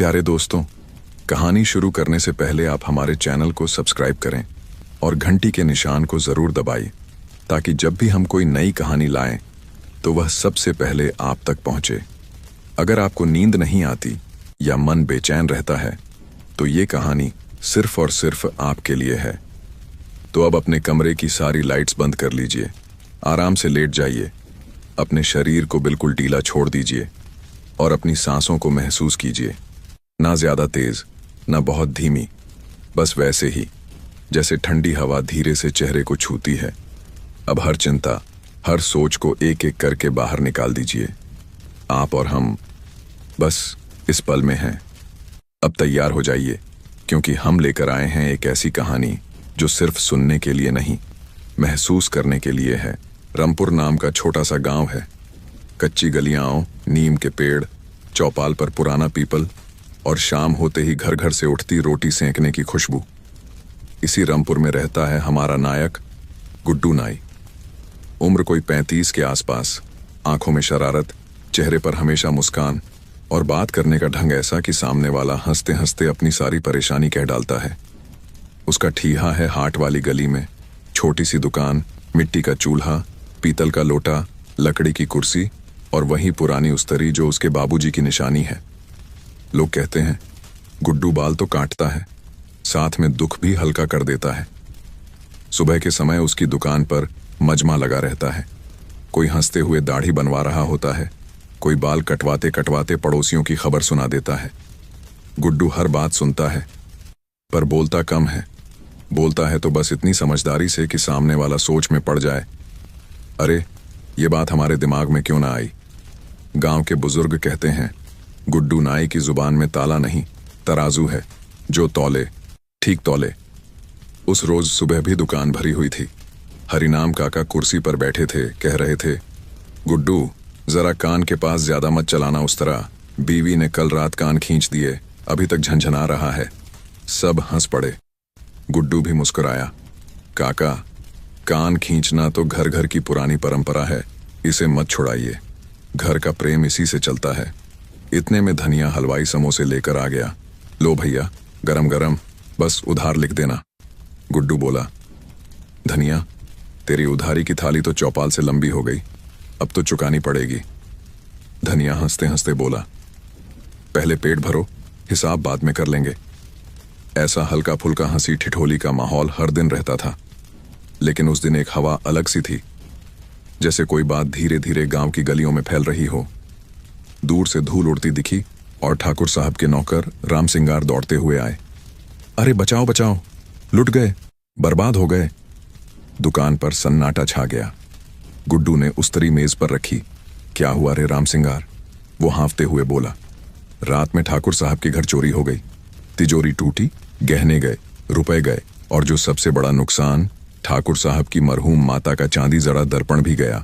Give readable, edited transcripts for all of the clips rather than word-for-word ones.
प्यारे दोस्तों, कहानी शुरू करने से पहले आप हमारे चैनल को सब्सक्राइब करें और घंटी के निशान को ज़रूर दबाइए ताकि जब भी हम कोई नई कहानी लाएं तो वह सबसे पहले आप तक पहुंचे। अगर आपको नींद नहीं आती या मन बेचैन रहता है तो ये कहानी सिर्फ और सिर्फ आपके लिए है। तो अब अपने कमरे की सारी लाइट्स बंद कर लीजिए, आराम से लेट जाइए, अपने शरीर को बिल्कुल ढीला छोड़ दीजिए और अपनी सांसों को महसूस कीजिए। ना ज़्यादा तेज़, ना बहुत धीमी, बस वैसे ही जैसे ठंडी हवा धीरे से चेहरे को छूती है। अब हर चिंता, हर सोच को एक एक करके बाहर निकाल दीजिए। आप और हम बस इस पल में हैं। अब तैयार हो जाइए, क्योंकि हम लेकर आए हैं एक ऐसी कहानी जो सिर्फ सुनने के लिए नहीं, महसूस करने के लिए है। रामपुर नाम का छोटा सा गांव है। कच्ची गलियां, नीम के पेड़, चौपाल पर पुराना पीपल और शाम होते ही घर घर से उठती रोटी सेंकने की खुशबू। इसी रामपुर में रहता है हमारा नायक गुड्डू नाई। उम्र कोई 35 के आसपास, आंखों में शरारत, चेहरे पर हमेशा मुस्कान और बात करने का ढंग ऐसा कि सामने वाला हंसते हंसते अपनी सारी परेशानी कह डालता है। उसका ठीहा है हाट वाली गली में, छोटी सी दुकान, मिट्टी का चूल्हा, पीतल का लोटा, लकड़ी की कुर्सी और वही पुरानी उस्तरी जो उसके बाबूजी की निशानी है। लोग कहते हैं गुड्डू बाल तो काटता है, साथ में दुख भी हल्का कर देता है। सुबह के समय उसकी दुकान पर मजमा लगा रहता है। कोई हंसते हुए दाढ़ी बनवा रहा होता है, कोई बाल कटवाते कटवाते पड़ोसियों की खबर सुना देता है। गुड्डू हर बात सुनता है पर बोलता कम है। बोलता है तो बस इतनी समझदारी से कि सामने वाला सोच में पड़ जाए, अरे ये बात हमारे दिमाग में क्यों ना आई। गांव के बुजुर्ग कहते हैं गुड्डू नाई की जुबान में ताला नहीं, तराजू है, जो तौले ठीक तौले। उस रोज सुबह भी दुकान भरी हुई थी। हरिनाम काका कुर्सी पर बैठे थे, कह रहे थे, गुड्डू जरा कान के पास ज्यादा मत चलाना उस तरह, बीवी ने कल रात कान खींच दिए, अभी तक झंझना रहा है। सब हंस पड़े। गुड्डू भी मुस्कुराया, काका कान खींचना तो घर घर की पुरानी परंपरा है, इसे मत छुड़ाइए, घर का प्रेम इसी से चलता है। इतने में धनिया हलवाई समोसे लेकर आ गया। लो भैया, गरम गरम, बस उधार लिख देना। गुड्डू बोला, धनिया तेरी उधारी की थाली तो चौपाल से लंबी हो गई, अब तो चुकानी पड़ेगी। धनिया हंसते हंसते बोला, पहले पेट भरो, हिसाब बाद में कर लेंगे। ऐसा हल्का फुल्का हंसी ठिठोली का माहौल हर दिन रहता था, लेकिन उस दिन एक हवा अलग सी थी, जैसे कोई बात धीरे धीरे गांव की गलियों में फैल रही हो। दूर से धूल उड़ती दिखी और ठाकुर साहब के नौकर राम सिंगार दौड़ते हुए आए। अरे बचाओ बचाओ, लुट गए, बर्बाद हो गए। दुकान पर सन्नाटा छा गया। गुड्डू ने उस्तरी मेज पर रखी। क्या हुआ रे राम सिंगार? वो हाँफते हुए बोला, रात में ठाकुर साहब के घर चोरी हो गई, तिजोरी टूटी, गहने गए, रुपए गए और जो सबसे बड़ा नुकसान, ठाकुर साहब की मरहूम माता का चांदी जड़ा दर्पण भी गया।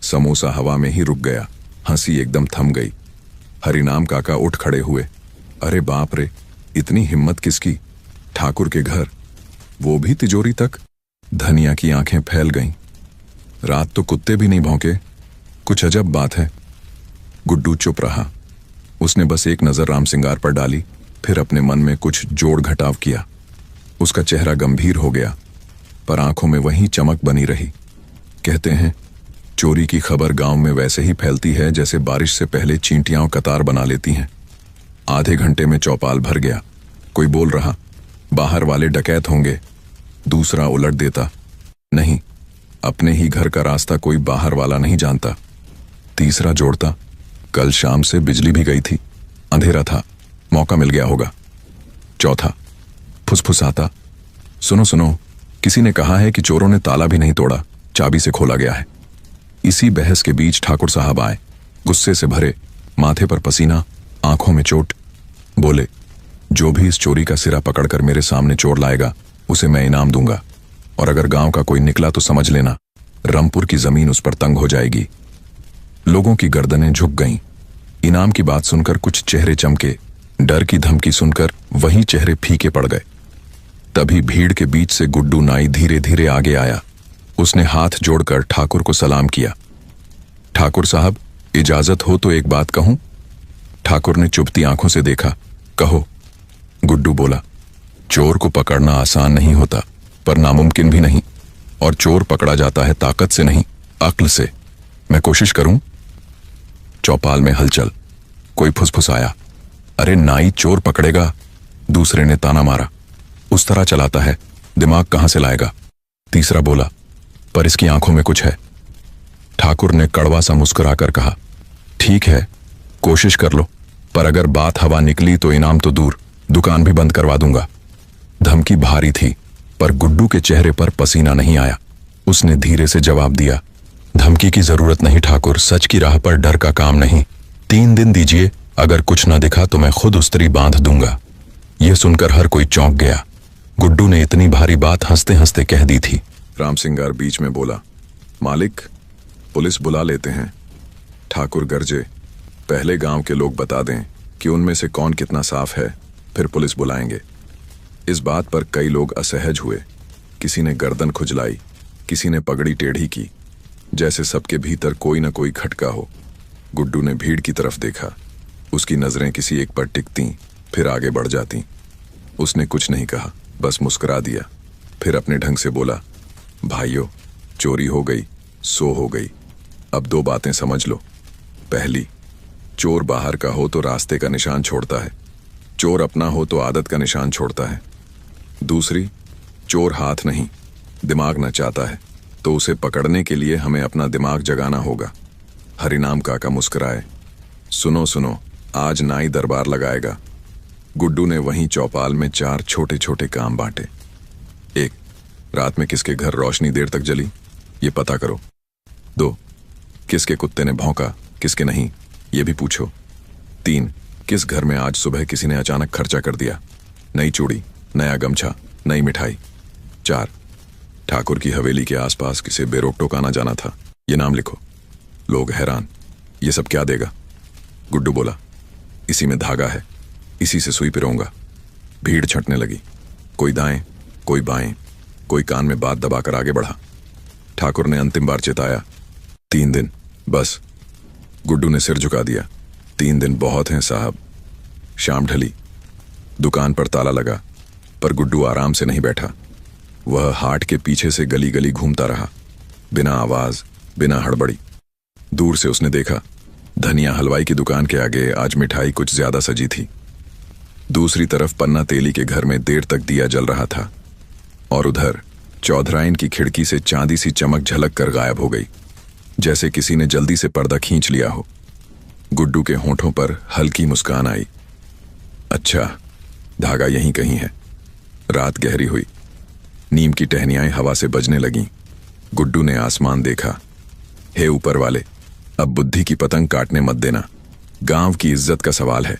समोसा हवा में ही रुक गया, हंसी एकदम थम गई। हरिनाम काका उठ खड़े हुए। अरे बाप रे, इतनी हिम्मत किसकी? ठाकुर के घर, वो भी तिजोरी तक? धनिया की आंखें फैल गईं। रात तो कुत्ते भी नहीं भौंके, कुछ अजब बात है। गुड्डू चुप रहा। उसने बस एक नजर राम सिंगार पर डाली, फिर अपने मन में कुछ जोड़ घटाव किया। उसका चेहरा गंभीर हो गया, पर आंखों में वही चमक बनी रही। कहते हैं चोरी की खबर गांव में वैसे ही फैलती है जैसे बारिश से पहले चींटियां कतार बना लेती हैं। आधे घंटे में चौपाल भर गया। कोई बोल रहा, बाहर वाले डकैत होंगे। दूसरा उलट देता, नहीं, अपने ही घर का रास्ता कोई बाहर वाला नहीं जानता। तीसरा जोड़ता, कल शाम से बिजली भी गई थी, अंधेरा था, मौका मिल गया होगा। चौथा फुसफुसाता, सुनो सुनो, किसी ने कहा है कि चोरों ने ताला भी नहीं तोड़ा, चाबी से खोला गया है। इसी बहस के बीच ठाकुर साहब आए, गुस्से से भरे, माथे पर पसीना, आंखों में चोट। बोले, जो भी इस चोरी का सिरा पकड़कर मेरे सामने चोर लाएगा उसे मैं इनाम दूंगा, और अगर गांव का कोई निकला तो समझ लेना रामपुर की जमीन उस पर तंग हो जाएगी। लोगों की गर्दनें झुक गईं। इनाम की बात सुनकर कुछ चेहरे चमके, डर की धमकी सुनकर वही चेहरे फीके पड़ गए। तभी भीड़ के बीच से गुड्डू नाई धीरे धीरे आगे आया। उसने हाथ जोड़कर ठाकुर को सलाम किया। ठाकुर साहब, इजाजत हो तो एक बात कहूं? ठाकुर ने चुभती आंखों से देखा। कहो। गुड्डू बोला, चोर को पकड़ना आसान नहीं होता, पर नामुमकिन भी नहीं। और चोर पकड़ा जाता है ताकत से नहीं, अक्ल से। मैं कोशिश करूं? चौपाल में हलचल। कोई फुसफुसाया, अरे नाई चोर पकड़ेगा। दूसरे ने ताना मारा, उस तरह चलाता है, दिमाग कहां से लाएगा। तीसरा बोला, पर इसकी आंखों में कुछ है। ठाकुर ने कड़वा सा मुस्कुराकर कहा, ठीक है, कोशिश कर लो, पर अगर बात हवा निकली तो इनाम तो दूर, दुकान भी बंद करवा दूंगा। धमकी भारी थी, पर गुड्डू के चेहरे पर पसीना नहीं आया। उसने धीरे से जवाब दिया, धमकी की जरूरत नहीं ठाकुर, सच की राह पर डर का काम नहीं। 3 दिन दीजिए, अगर कुछ न दिखा तो मैं खुद उस्तरी बांध दूंगा। यह सुनकर हर कोई चौंक गया। गुड्डू ने इतनी भारी बात हंसते हंसते कह दी थी। राम सिंगार बीच में बोला, मालिक, पुलिस बुला लेते हैं। ठाकुर गरजे, पहले गांव के लोग बता दें कि उनमें से कौन कितना साफ है, फिर पुलिस बुलाएंगे। इस बात पर कई लोग असहज हुए। किसी ने गर्दन खुजलाई, किसी ने पगड़ी टेढ़ी की, जैसे सबके भीतर कोई न कोई खटका हो। गुड्डू ने भीड़ की तरफ देखा। उसकी नजरें किसी एक पर टिकती, फिर आगे बढ़ जाती। उसने कुछ नहीं कहा, बस मुस्कुरा दिया। फिर अपने ढंग से बोला, भाइयों, चोरी हो गई सो हो गई। अब 2 बातें समझ लो। पहली, चोर बाहर का हो तो रास्ते का निशान छोड़ता है, चोर अपना हो तो आदत का निशान छोड़ता है। दूसरी, चोर हाथ नहीं दिमाग नचाता है, तो उसे पकड़ने के लिए हमें अपना दिमाग जगाना होगा। हरिनाम काका मुस्कुराए, सुनो सुनो, आज नाई दरबार लगाएगा। गुड्डू ने वहीं चौपाल में 4 छोटे छोटे काम बांटे। 1, रात में किसके घर रोशनी देर तक जली, ये पता करो। 2, किसके कुत्ते ने भौंका, किसके नहीं, ये भी पूछो। 3, किस घर में आज सुबह किसी ने अचानक खर्चा कर दिया, नई चूड़ी, नया गमछा, नई मिठाई। 4, ठाकुर की हवेली के आसपास किसे बेरोक टोक आना जाना था, ये नाम लिखो। लोग हैरान, ये सब क्या देगा? गुड्डू बोला, इसी में धागा है, इसी से सुई पिरोऊंगा। भीड़ छंटने लगी, कोई दाएं, कोई बाएं, कोई कान में बात दबाकर आगे बढ़ा। ठाकुर ने अंतिम बार चिताया, 3 दिन बस। गुड्डू ने सिर झुका दिया, 3 दिन बहुत हैं साहब। शाम ढली, दुकान पर ताला लगा, पर गुड्डू आराम से नहीं बैठा। वह हाट के पीछे से गली गली घूमता रहा, बिना आवाज, बिना हड़बड़ी। दूर से उसने देखा, धनिया हलवाई की दुकान के आगे आज मिठाई कुछ ज्यादा सजी थी। दूसरी तरफ पन्ना तेली के घर में देर तक दिया जल रहा था, और उधर चौधराइन की खिड़की से चांदी सी चमक झलक कर गायब हो गई, जैसे किसी ने जल्दी से पर्दा खींच लिया हो। गुड्डू के होंठों पर हल्की मुस्कान आई। अच्छा, धागा यहीं कहीं है। रात गहरी हुई, नीम की टहनियाएं हवा से बजने लगीं। गुड्डू ने आसमान देखा। हे ऊपर वाले, अब बुद्धि की पतंग काटने मत देना, गांव की इज्जत का सवाल है।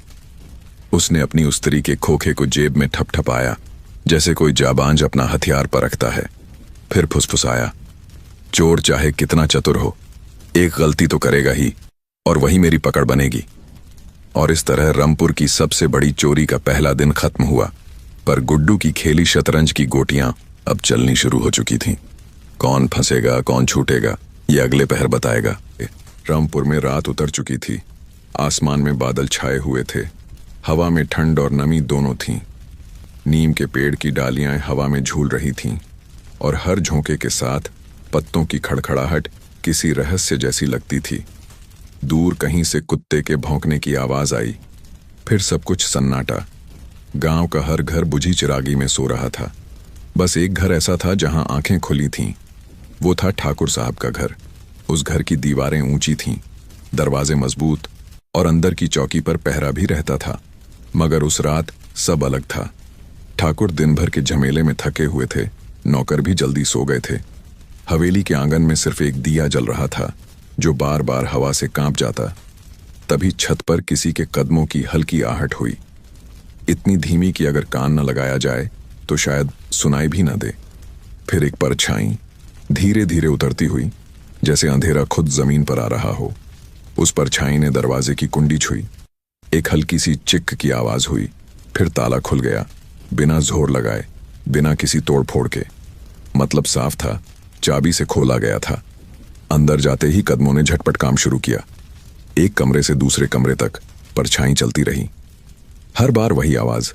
उसने अपनी उस्तरी के खोखे को जेब में ठपठपाया, जैसे कोई जाबांज अपना हथियार पर रखता है। फिर फुसफुसाया, चोर चाहे कितना चतुर हो, एक गलती तो करेगा ही, और वही मेरी पकड़ बनेगी। और इस तरह रामपुर की सबसे बड़ी चोरी का पहला दिन खत्म हुआ। पर गुड्डू की खेली शतरंज की गोटियां अब चलनी शुरू हो चुकी थीं। कौन फंसेगा, कौन छूटेगा, ये अगले पहर बताएगा। रामपुर में रात उतर चुकी थी। आसमान में बादल छाए हुए थे। हवा में ठंड और नमी दोनों थीं। नीम के पेड़ की डालियां हवा में झूल रही थीं, और हर झोंके के साथ पत्तों की खड़खड़ाहट किसी रहस्य जैसी लगती थी। दूर कहीं से कुत्ते के भौंकने की आवाज आई। फिर सब कुछ सन्नाटा। गांव का हर घर बुझी चिरागी में सो रहा था। बस एक घर ऐसा था जहां आंखें खुली थीं। वो था ठाकुर साहब का घर। उस घर की दीवारें ऊंची थीं, दरवाजे मजबूत, और अंदर की चौकी पर पहरा भी रहता था। मगर उस रात सब अलग था। ठाकुर दिन भर के झमेले में थके हुए थे, नौकर भी जल्दी सो गए थे। हवेली के आंगन में सिर्फ एक दिया जल रहा था, जो बार बार हवा से कांप जाता। तभी छत पर किसी के कदमों की हल्की आहट हुई, इतनी धीमी कि अगर कान न लगाया जाए तो शायद सुनाई भी न दे। फिर एक परछाई धीरे धीरे उतरती हुई, जैसे अंधेरा खुद जमीन पर आ रहा हो। उस परछाई ने दरवाजे की कुंडी छुई। एक हल्की सी चिक की आवाज हुई। फिर ताला खुल गया, बिना जोर लगाए, बिना किसी तोड़ फोड़ के। मतलब साफ था, चाबी से खोला गया था। अंदर जाते ही कदमों ने झटपट काम शुरू किया। एक कमरे से दूसरे कमरे तक परछाई चलती रही। हर बार वही आवाज,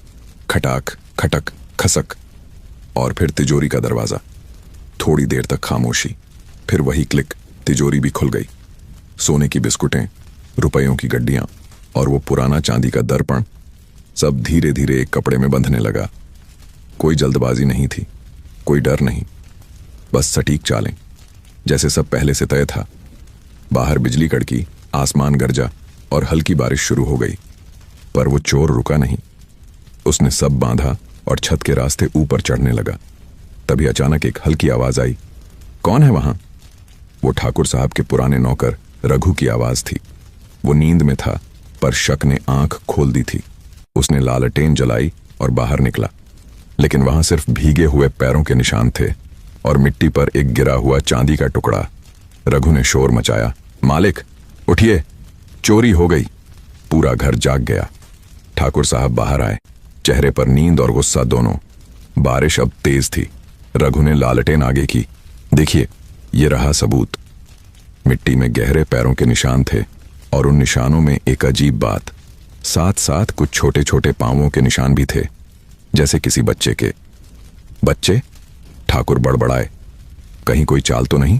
खटाक खटक खसक, और फिर तिजोरी का दरवाजा। थोड़ी देर तक खामोशी, फिर वही क्लिक, तिजोरी भी खुल गई। सोने की बिस्कुटें, रुपयों की गड्डियां और वो पुराना चांदी का दर्पण, सब धीरे धीरे एक कपड़े में बंधने लगा। कोई जल्दबाजी नहीं थी, कोई डर नहीं, बस सटीक चालें, जैसे सब पहले से तय था। बाहर बिजली कड़की, आसमान गरजा और हल्की बारिश शुरू हो गई, पर वो चोर रुका नहीं। उसने सब बांधा और छत के रास्ते ऊपर चढ़ने लगा। तभी अचानक एक हल्की आवाज आई, कौन है वहां? वो ठाकुर साहब के पुराने नौकर रघु की आवाज थी। वो नींद में था, पर शक ने आंख खोल दी थी। उसने लालटेन जलाई और बाहर निकला, लेकिन वहां सिर्फ भीगे हुए पैरों के निशान थे और मिट्टी पर एक गिरा हुआ चांदी का टुकड़ा। रघु ने शोर मचाया, मालिक उठिए, चोरी हो गई। पूरा घर जाग गया। ठाकुर साहब बाहर आए, चेहरे पर नींद और गुस्सा दोनों। बारिश अब तेज थी। रघु ने लालटेन आगे की, देखिए, ये रहा सबूत। मिट्टी में गहरे पैरों के निशान थे और उन निशानों में एक अजीब बात, साथ साथ कुछ छोटे छोटे पांवों के निशान भी थे, जैसे किसी बच्चे के। बच्चे? ठाकुर बड़बड़ाए, कहीं कोई चाल तो नहीं?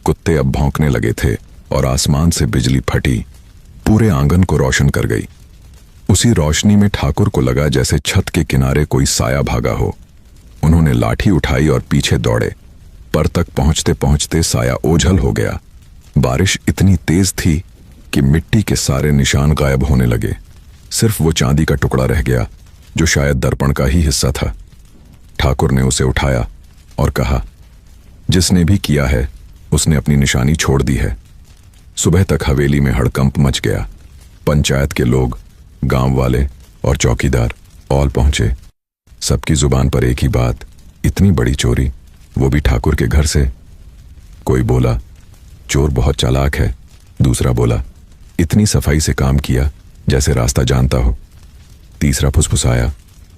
कुत्ते अब भौंकने लगे थे और आसमान से बिजली फटी, पूरे आंगन को रोशन कर गई। उसी रोशनी में ठाकुर को लगा जैसे छत के किनारे कोई साया भागा हो। उन्होंने लाठी उठाई और पीछे दौड़े, पर तक पहुंचते पहुंचते साया ओझल हो गया। बारिश इतनी तेज थी कि मिट्टी के सारे निशान गायब होने लगे। सिर्फ वो चांदी का टुकड़ा रह गया, जो शायद दर्पण का ही हिस्सा था। ठाकुर ने उसे उठाया और कहा, जिसने भी किया है उसने अपनी निशानी छोड़ दी है। सुबह तक हवेली में हड़कंप मच गया। पंचायत के लोग, गांव वाले और चौकीदार ऑल पहुंचे। सबकी जुबान पर एक ही बात, इतनी बड़ी चोरी, वो भी ठाकुर के घर से। कोई बोला, चोर बहुत चालाक है। दूसरा बोला, इतनी सफाई से काम किया जैसे रास्ता जानता हो। तीसरा फुसफुसाया,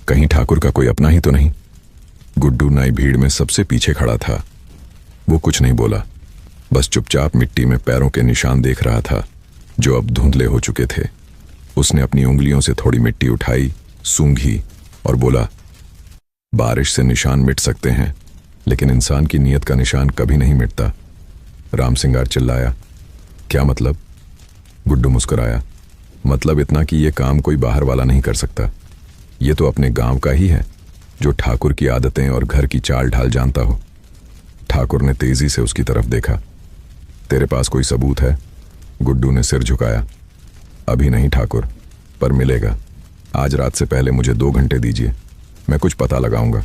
कहीं ठाकुर का कोई अपना ही तो नहीं। गुड्डू नाई भीड़ में सबसे पीछे खड़ा था। वो कुछ नहीं बोला, बस चुपचाप मिट्टी में पैरों के निशान देख रहा था, जो अब धुंधले हो चुके थे। उसने अपनी उंगलियों से थोड़ी मिट्टी उठाई, सूंघी और बोला, बारिश से निशान मिट सकते हैं, लेकिन इंसान की नीयत का निशान कभी नहीं मिटता। राम सिंगार चिल्लाया, क्या मतलब? गुड्डू मुस्कुराया, मतलब इतना कि यह काम कोई बाहर वाला नहीं कर सकता। ये तो अपने गांव का ही है, जो ठाकुर की आदतें और घर की चाल ढाल जानता हो। ठाकुर ने तेजी से उसकी तरफ देखा। तेरे पास कोई सबूत है? गुड्डू ने सिर झुकाया, अभी नहीं ठाकुर, पर मिलेगा। आज रात से पहले मुझे 2 घंटे दीजिए, मैं कुछ पता लगाऊंगा।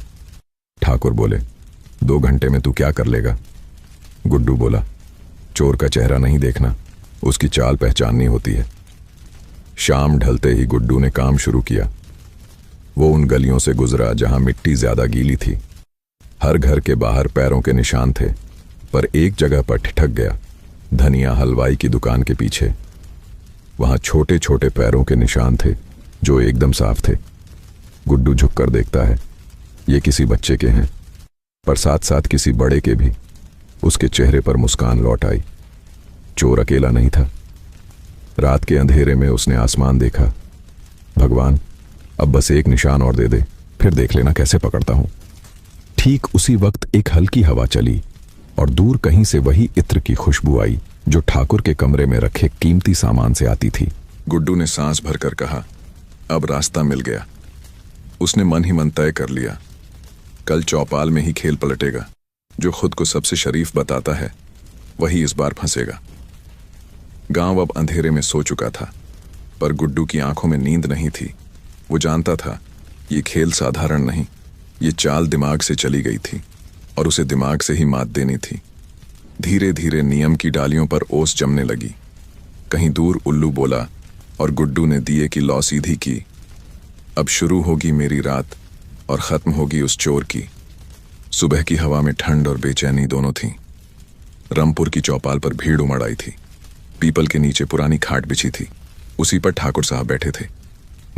ठाकुर बोले, 2 घंटे में तू क्या कर लेगा? गुड्डू बोला, चोर का चेहरा नहीं देखना, उसकी चाल पहचाननी होती है। शाम ढलते ही गुड्डू ने काम शुरू किया। वो उन गलियों से गुजरा जहां मिट्टी ज्यादा गीली थी। हर घर के बाहर पैरों के निशान थे, पर एक जगह पर ठिठक गया, धनिया हलवाई की दुकान के पीछे। वहां छोटे छोटे पैरों के निशान थे, जो एकदम साफ थे। गुड्डू झुककर देखता है, ये किसी बच्चे के हैं, पर साथ साथ किसी बड़े के भी। उसके चेहरे पर मुस्कान लौट आई। चोर अकेला नहीं था। रात के अंधेरे में उसने आसमान देखा। भगवान, अब बस एक निशान और दे दे, फिर देख लेना कैसे पकड़ता हूं। ठीक उसी वक्त एक हल्की हवा चली और दूर कहीं से वही इत्र की खुशबू आई, जो ठाकुर के कमरे में रखे कीमती सामान से आती थी। गुड्डू ने सांस भरकर कहा, अब रास्ता मिल गया। उसने मन ही मन तय कर लिया, कल चौपाल में ही खेल पलटेगा। जो खुद को सबसे शरीफ बताता है, वही इस बार फंसेगा। गांव अब अंधेरे में सो चुका था, पर गुड्डू की आंखों में नींद नहीं थी। वो जानता था, ये खेल साधारण नहीं, ये चाल दिमाग से चली गई थी और उसे दिमाग से ही मात देनी थी। धीरे धीरे नियम की डालियों पर ओस जमने लगी। कहीं दूर उल्लू बोला और गुड्डू ने दिए की लौ सीधी की। अब शुरू होगी मेरी रात और खत्म होगी उस चोर की। सुबह की हवा में ठंड और बेचैनी दोनों थीं। रामपुर की चौपाल पर भीड़ उमड़ आई थी। पीपल के नीचे पुरानी खाट बिछी थी, उसी पर ठाकुर साहब बैठे थे।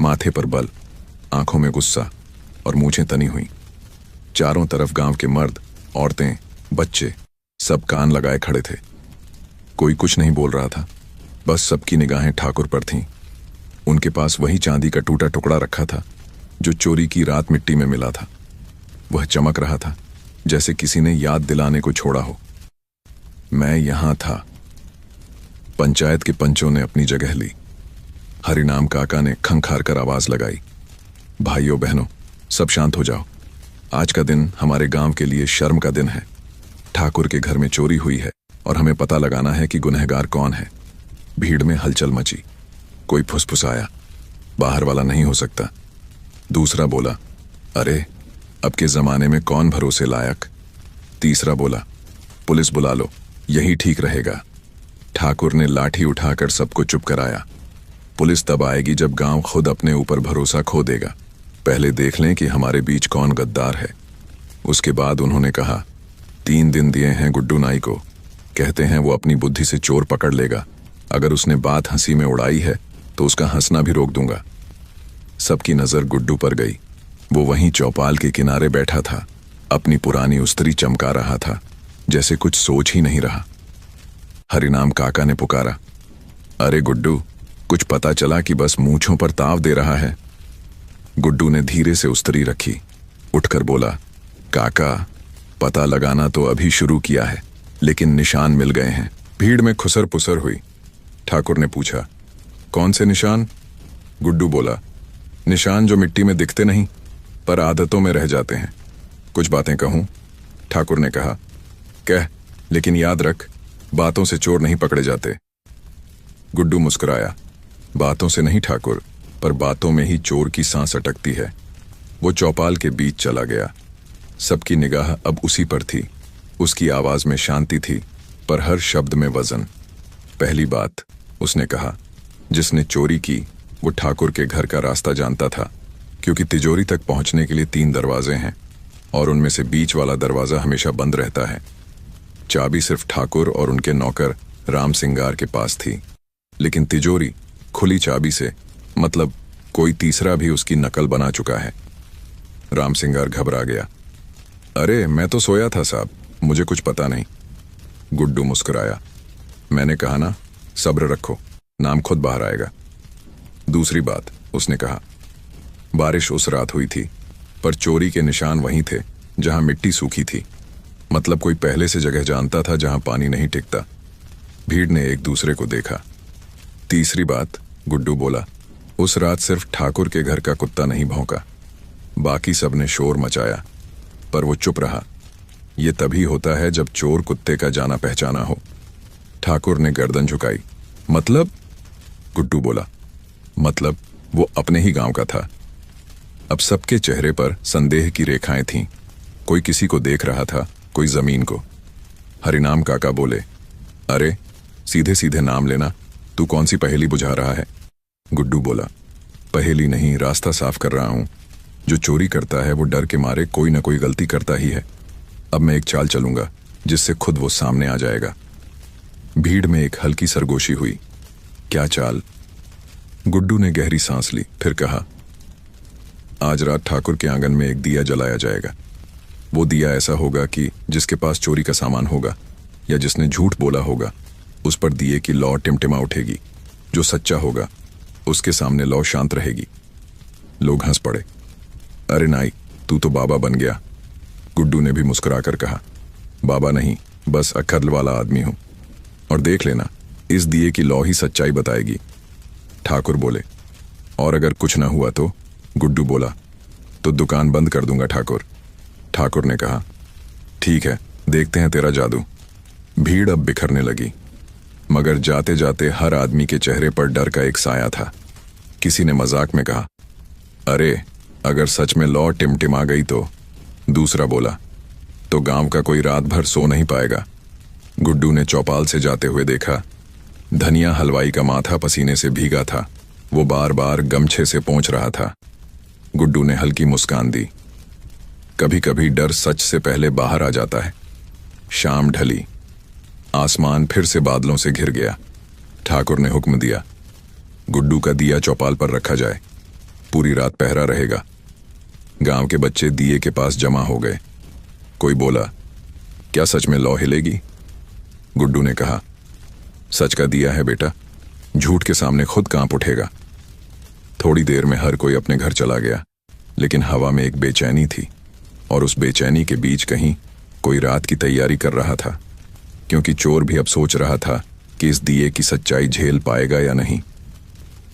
माथे पर बल, आंखों में गुस्सा और मूछें तनी हुई। चारों तरफ गांव के मर्द, औरतें, बच्चे सब कान लगाए खड़े थे। कोई कुछ नहीं बोल रहा था, बस सबकी निगाहें ठाकुर पर थीं। उनके पास वही चांदी का टूटा टुकड़ा रखा था जो चोरी की रात मिट्टी में मिला था। वह चमक रहा था जैसे किसी ने याद दिलाने को छोड़ा हो। मैं यहां था। पंचायत के पंचों ने अपनी जगह ली। हरिनाम काका ने खंखार कर आवाज लगाई, भाइयों बहनों, सब शांत हो जाओ। आज का दिन हमारे गांव के लिए शर्म का दिन है। ठाकुर के घर में चोरी हुई है और हमें पता लगाना है कि गुनहगार कौन है। भीड़ में हलचल मची। कोई फुसफुसाया, बाहर वाला नहीं हो सकता। दूसरा बोला, अरे अब के जमाने में कौन भरोसे लायक। तीसरा बोला, पुलिस बुला लो, यही ठीक रहेगा। ठाकुर ने लाठी उठाकर सबको चुप कराया। पुलिस तब आएगी जब गांव खुद अपने ऊपर भरोसा खो देगा। पहले देख लें कि हमारे बीच कौन गद्दार है। उसके बाद उन्होंने कहा, 3 दिन दिए हैं गुड्डू नाई को। कहते हैं वो अपनी बुद्धि से चोर पकड़ लेगा। अगर उसने बात हंसी में उड़ाई है तो उसका हंसना भी रोक दूंगा। सबकी नजर गुड्डू पर गई। वो वहीं चौपाल के किनारे बैठा था, अपनी पुरानी उस्तरी चमका रहा था, जैसे कुछ सोच ही नहीं रहा। हरिनाम काका ने पुकारा, अरे गुड्डू, कुछ पता चला कि बस मूंछों पर ताव दे रहा है। गुड्डू ने धीरे से उस्तरी रखी, उठकर बोला, काका, पता लगाना तो अभी शुरू किया है, लेकिन निशान मिल गए हैं। भीड़ में खुसर पुसर हुई। ठाकुर ने पूछा, कौन से निशान? गुड्डू बोला, निशान जो मिट्टी में दिखते नहीं पर आदतों में रह जाते हैं। कुछ बातें कहूं? ठाकुर ने कहा, कह, लेकिन याद रख, बातों से चोर नहीं पकड़े जाते। गुड्डू मुस्कुराया, बातों से नहीं ठाकुर, पर बातों में ही चोर की सांस अटकती है। वो चौपाल के बीच चला गया। सबकी निगाह अब उसी पर थी। उसकी आवाज में शांति थी, पर हर शब्द में वजन। पहली बात, उसने कहा, जिसने चोरी की वो ठाकुर के घर का रास्ता जानता था, क्योंकि तिजोरी तक पहुंचने के लिए 3 दरवाजे हैं और उनमें से बीच वाला दरवाजा हमेशा बंद रहता है। चाबी सिर्फ ठाकुर और उनके नौकर राम सिंगार के पास थी, लेकिन तिजोरी खुली चाबी से, मतलब कोई तीसरा भी उसकी नकल बना चुका है। राम सिंगार घबरा गया, अरे मैं तो सोया था साहब, मुझे कुछ पता नहीं। गुड्डू मुस्कुराया, मैंने कहा ना, सब्र रखो, नाम खुद बाहर आएगा। दूसरी बात, उसने कहा, बारिश उस रात हुई थी, पर चोरी के निशान वहीं थे जहां मिट्टी सूखी थी। मतलब कोई पहले से जगह जानता था जहां पानी नहीं टिकता। भीड़ ने एक दूसरे को देखा। तीसरी बात, गुड्डू बोला, उस रात सिर्फ ठाकुर के घर का कुत्ता नहीं भौंका, बाकी सबने शोर मचाया, पर वो चुप रहा। ये तभी होता है जब चोर कुत्ते का जाना पहचाना हो। ठाकुर ने गर्दन झुकाई, मतलब? गुड्डू बोला, मतलब वो अपने ही गांव का था। अब सबके चेहरे पर संदेह की रेखाएं थीं। कोई किसी को देख रहा था, कोई जमीन को। हरिनाम काका बोले, अरे सीधे सीधे नाम लेना, तू कौन सी पहेली बुझा रहा है? गुड्डू बोला, पहेली नहीं, रास्ता साफ कर रहा हूं। जो चोरी करता है वो डर के मारे कोई ना कोई गलती करता ही है। अब मैं एक चाल चलूंगा जिससे खुद वो सामने आ जाएगा। भीड़ में एक हल्की सरगोशी हुई। क्या चाल? गुड्डू ने गहरी सांस ली, फिर कहा, आज रात ठाकुर के आंगन में एक दिया जलाया जाएगा। वो दिया ऐसा होगा कि जिसके पास चोरी का सामान होगा या जिसने झूठ बोला होगा, उस पर दिए की लौ टिमटिमा उठेगी। जो सच्चा होगा उसके सामने लौ शांत रहेगी। लोग हंस पड़े। अरे नाई, तू तो बाबा बन गया। गुड्डू ने भी मुस्कुराकर कहा, बाबा नहीं, बस अक्ल वाला आदमी हूं। और देख लेना, इस दिए की लौ ही सच्चाई बताएगी। ठाकुर बोले, और अगर कुछ ना हुआ तो? गुड्डू बोला, तो दुकान बंद कर दूंगा ठाकुर। ठाकुर ने कहा, ठीक है, देखते हैं तेरा जादू। भीड़ अब बिखरने लगी, मगर जाते जाते हर आदमी के चेहरे पर डर का एक साया था। किसी ने मजाक में कहा, अरे अगर सच में लौ टिमटिमा गई तो? दूसरा बोला, तो गांव का कोई रात भर सो नहीं पाएगा। गुड्डू ने चौपाल से जाते हुए देखा। धनिया हलवाई का माथा पसीने से भीगा था। वो बार बार गमछे से पोंछ रहा था। गुड्डू ने हल्की मुस्कान दी। कभी कभी डर सच से पहले बाहर आ जाता है। शाम ढली, आसमान फिर से बादलों से घिर गया। ठाकुर ने हुक्म दिया, गुड्डू का दिया चौपाल पर रखा जाए, पूरी रात पहरा रहेगा। गांव के बच्चे दिए के पास जमा हो गए। कोई बोला, क्या सच में लौ हिलेगी? गुड्डू ने कहा, सच का दिया है बेटा, झूठ के सामने खुद कांप उठेगा। थोड़ी देर में हर कोई अपने घर चला गया, लेकिन हवा में एक बेचैनी थी, और उस बेचैनी के बीच कहीं कोई रात की तैयारी कर रहा था, क्योंकि चोर भी अब सोच रहा था कि इस दिए की सच्चाई झेल पाएगा या नहीं।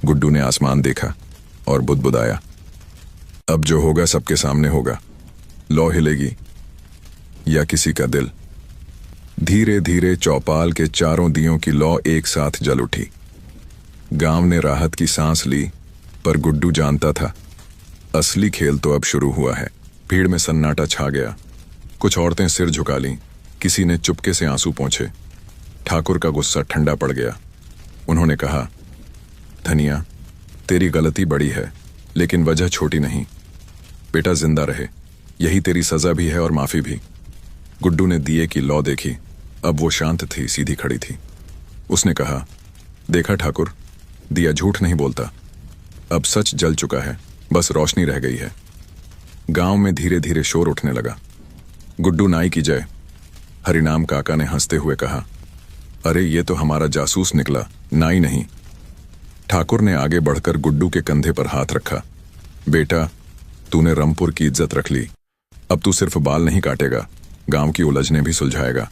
गुड्डू ने आसमान देखा और बुदबुदाया, अब जो होगा सबके सामने होगा। लौ हिलेगी या किसी का दिल। धीरे धीरे चौपाल के चारों दियों की लौ एक साथ जल उठी। गांव ने राहत की सांस ली, पर गुड्डू जानता था असली खेल तो अब शुरू हुआ है। भीड़ में सन्नाटा छा गया। कुछ औरतें सिर झुका लीं, किसी ने चुपके से आंसू पोंछे। ठाकुर का गुस्सा ठंडा पड़ गया। उन्होंने कहा, धनिया, तेरी गलती बड़ी है, लेकिन वजह छोटी नहीं। बेटा जिंदा रहे, यही तेरी सजा भी है और माफी भी। गुड्डू ने दिए की लौ देखी। अब वो शांत थी, सीधी खड़ी थी। उसने कहा, देखा ठाकुर, दिया झूठ नहीं बोलता। अब सच जल चुका है, बस रोशनी रह गई है। गांव में धीरे धीरे शोर उठने लगा। गुड्डू नाई की जय। हरिनाम काका ने हंसते हुए कहा, अरे ये तो हमारा जासूस निकला, नाई नहीं। ठाकुर ने आगे बढ़कर गुड्डू के कंधे पर हाथ रखा। बेटा, तूने रमपुर की इज्जत रख ली। अब तू सिर्फ बाल नहीं काटेगा, गांव की उलझने भी सुलझाएगा।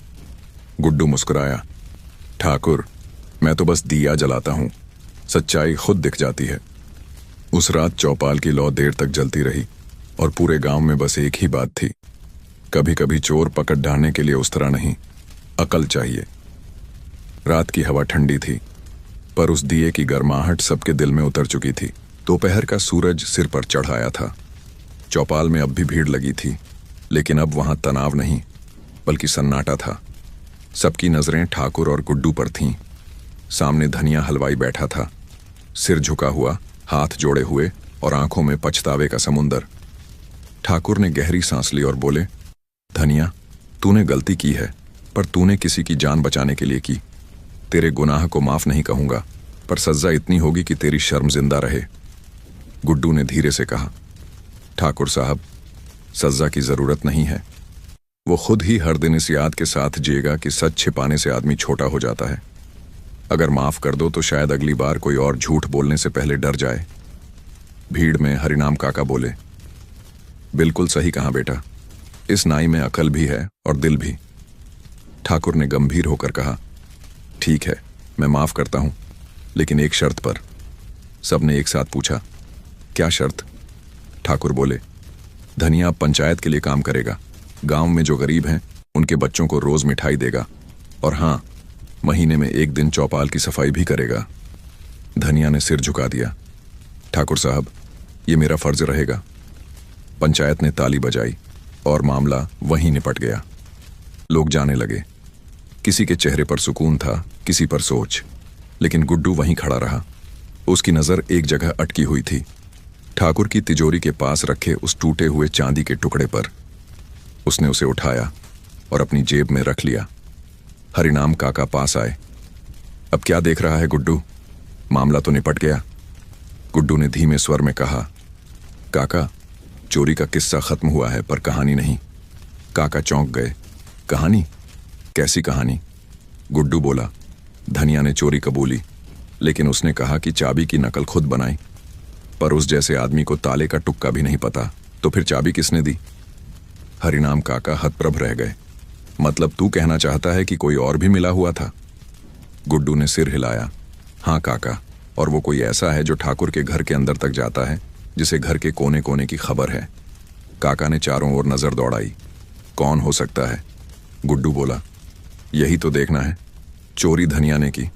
गुड्डू मुस्कुराया। ठाकुर, मैं तो बस दिया जलाता हूं, सच्चाई खुद दिख जाती है। उस रात चौपाल की लौ देर तक जलती रही, और पूरे गांव में बस एक ही बात थी, कभी कभी चोर पकड़ ढाने के लिए उस तरह नहीं, अकल चाहिए। रात की हवा ठंडी थी, पर उस दिए की गर्माहट सबके दिल में उतर चुकी थी। दोपहर का सूरज सिर पर चढ़ आया था। चौपाल में अब भी भीड़ लगी थी, लेकिन अब वहां तनाव नहीं, बल्कि सन्नाटा था। सबकी नजरें ठाकुर और गुड्डू पर थीं। सामने धनिया हलवाई बैठा था, सिर झुका हुआ, हाथ जोड़े हुए और आंखों में पछतावे का समुंदर। ठाकुर ने गहरी सांस ली और बोले, धनिया, तूने गलती की है, पर तूने किसी की जान बचाने के लिए की। तेरे गुनाह को माफ नहीं कहूंगा, पर सजा इतनी होगी कि तेरी शर्म जिंदा रहे। गुड्डू ने धीरे से कहा, ठाकुर साहब, सजा की जरूरत नहीं है। वो खुद ही हर दिन इस याद के साथ जिएगा कि सच छिपाने से आदमी छोटा हो जाता है। अगर माफ कर दो तो शायद अगली बार कोई और झूठ बोलने से पहले डर जाए। भीड़ में हरिनाम काका बोले, बिल्कुल सही कहा बेटा, इस नाई में अकल भी है और दिल भी। ठाकुर ने गंभीर होकर कहा, ठीक है, मैं माफ करता हूं, लेकिन एक शर्त पर। सबने एक साथ पूछा, क्या शर्त? ठाकुर बोले, धनिया पंचायत के लिए काम करेगा, गांव में जो गरीब हैं उनके बच्चों को रोज मिठाई देगा, और हां, महीने में एक दिन चौपाल की सफाई भी करेगा। धनिया ने सिर झुका दिया। ठाकुर साहब, ये मेरा फर्ज रहेगा। पंचायत ने ताली बजाई और मामला वहीं निपट गया। लोग जाने लगे। किसी के चेहरे पर सुकून था, किसी पर सोच, लेकिन गुड्डू वहीं खड़ा रहा। उसकी नजर एक जगह अटकी हुई थी, ठाकुर की तिजोरी के पास रखे उस टूटे हुए चांदी के टुकड़े पर। उसने उसे उठाया और अपनी जेब में रख लिया। हरिनाम काका पास आए। अब क्या देख रहा है गुड्डू? मामला तो निपट गया। गुड्डू ने धीमे स्वर में कहा, काका, चोरी का किस्सा खत्म हुआ है, पर कहानी नहीं। काका चौंक गए। कहानी? कैसी कहानी? गुड्डू बोला, धनिया ने चोरी कबूली, लेकिन उसने कहा कि चाबी की नकल खुद बनाई। पर उस जैसे आदमी को ताले का टुक्का भी नहीं पता, तो फिर चाबी किसने दी? हरिनाम काका हतप्रभ रह गए। मतलब तू कहना चाहता है कि कोई और भी मिला हुआ था? गुड्डू ने सिर हिलाया। हाँ काका, और वो कोई ऐसा है जो ठाकुर के घर के अंदर तक जाता है, जिसे घर के कोने कोने की खबर है। काका ने चारों ओर नजर दौड़ाई। कौन हो सकता है? गुड्डू बोला, यही तो देखना है। चोरी धनिया ने की,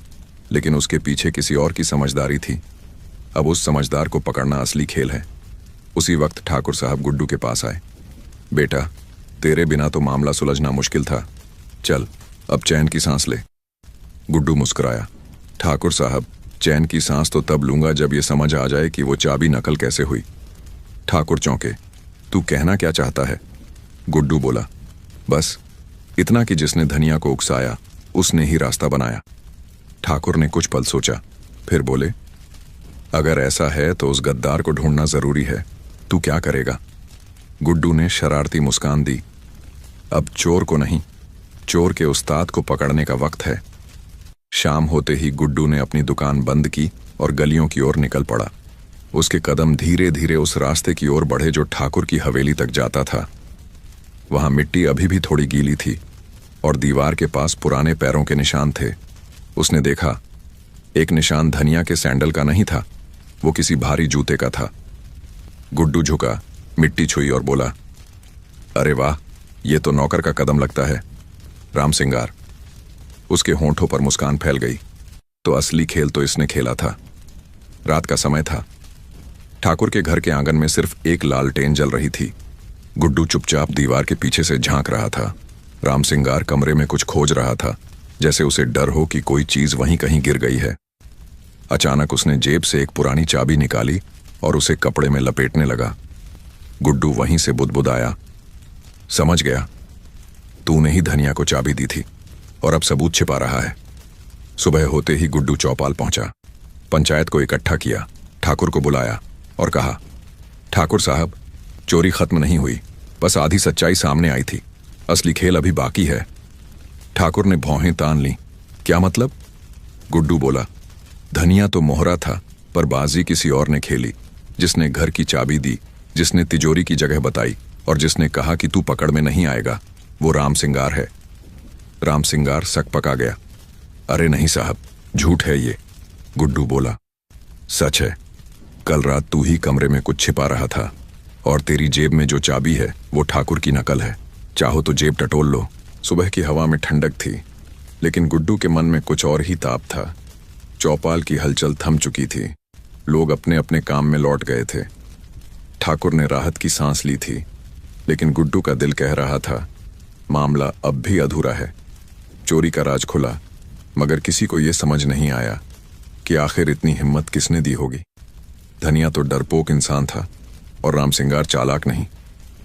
लेकिन उसके पीछे किसी और की समझदारी थी। अब उस समझदार को पकड़ना असली खेल है। उसी वक्त ठाकुर साहब गुड्डू के पास आए। बेटा, तेरे बिना तो मामला सुलझना मुश्किल था। चल, अब चैन की सांस ले। गुड्डू मुस्कुराया। ठाकुर साहब, चैन की सांस तो तब लूंगा जब ये समझ आ जाए कि वो चाबी नकल कैसे हुई। ठाकुर चौंके। तू कहना क्या चाहता है? गुड्डू बोला, बस इतना कि जिसने धनिया को उकसाया उसने ही रास्ता बनाया। ठाकुर ने कुछ पल सोचा, फिर बोले, अगर ऐसा है तो उस गद्दार को ढूंढना जरूरी है। तू क्या करेगा? गुड्डू ने शरारती मुस्कान दी। अब चोर को नहीं, चोर के उस्ताद को पकड़ने का वक्त है। शाम होते ही गुड्डू ने अपनी दुकान बंद की और गलियों की ओर निकल पड़ा। उसके कदम धीरे धीरे उस रास्ते की ओर बढ़े जो ठाकुर की हवेली तक जाता था। वहां मिट्टी अभी भी थोड़ी गीली थी और दीवार के पास पुराने पैरों के निशान थे। उसने देखा, एक निशान धनिया के सैंडल का नहीं था, वो किसी भारी जूते का था। गुड्डू झुका, मिट्टी छुई और बोला, अरे वाह, ये तो नौकर का कदम लगता है। राम सिंगार। उसके होंठों पर मुस्कान फैल गई। तो असली खेल तो इसने खेला था। रात का समय था। ठाकुर के घर के आंगन में सिर्फ एक लालटेन जल रही थी। गुड्डू चुपचाप दीवार के पीछे से झांक रहा था। राम सिंगार कमरे में कुछ खोज रहा था, जैसे उसे डर हो कि कोई चीज वहीं कहीं गिर गई है। अचानक उसने जेब से एक पुरानी चाबी निकाली और उसे कपड़े में लपेटने लगा। गुड्डू वहीं से बुदबुदाया, समझ गया, तूने ही धनिया को चाबी दी थी और अब सबूत छिपा रहा है। सुबह होते ही गुड्डू चौपाल पहुंचा। पंचायत को इकट्ठा किया, ठाकुर को बुलाया और कहा, ठाकुर साहब, चोरी खत्म नहीं हुई, बस आधी सच्चाई सामने आई थी, असली खेल अभी बाकी है। ठाकुर ने भौहें तान ली। क्या मतलब? गुड्डू बोला, धनिया तो मोहरा था, पर बाजी किसी और ने खेली, जिसने घर की चाबी दी, जिसने तिजोरी की जगह बताई और जिसने कहा कि तू पकड़ में नहीं आएगा, वो राम सिंगार है। राम सिंगार सक पका गया। अरे नहीं साहब, झूठ है ये। गुड्डू बोला, सच है, कल रात तू ही कमरे में कुछ छिपा रहा था और तेरी जेब में जो चाबी है वो ठाकुर की नकल है। चाहो तो जेब टटोल लो। सुबह की हवा में ठंडक थी, लेकिन गुड्डू के मन में कुछ और ही ताप था। चौपाल की हलचल थम चुकी थी। लोग अपने अपने काम में लौट गए थे। ठाकुर ने राहत की सांस ली थी, लेकिन गुड्डू का दिल कह रहा था, मामला अब भी अधूरा है। चोरी का राज खुला, मगर किसी को यह समझ नहीं आया कि आखिर इतनी हिम्मत किसने दी होगी। धनिया तो डरपोक इंसान था और राम सिंगार चालाक नहीं,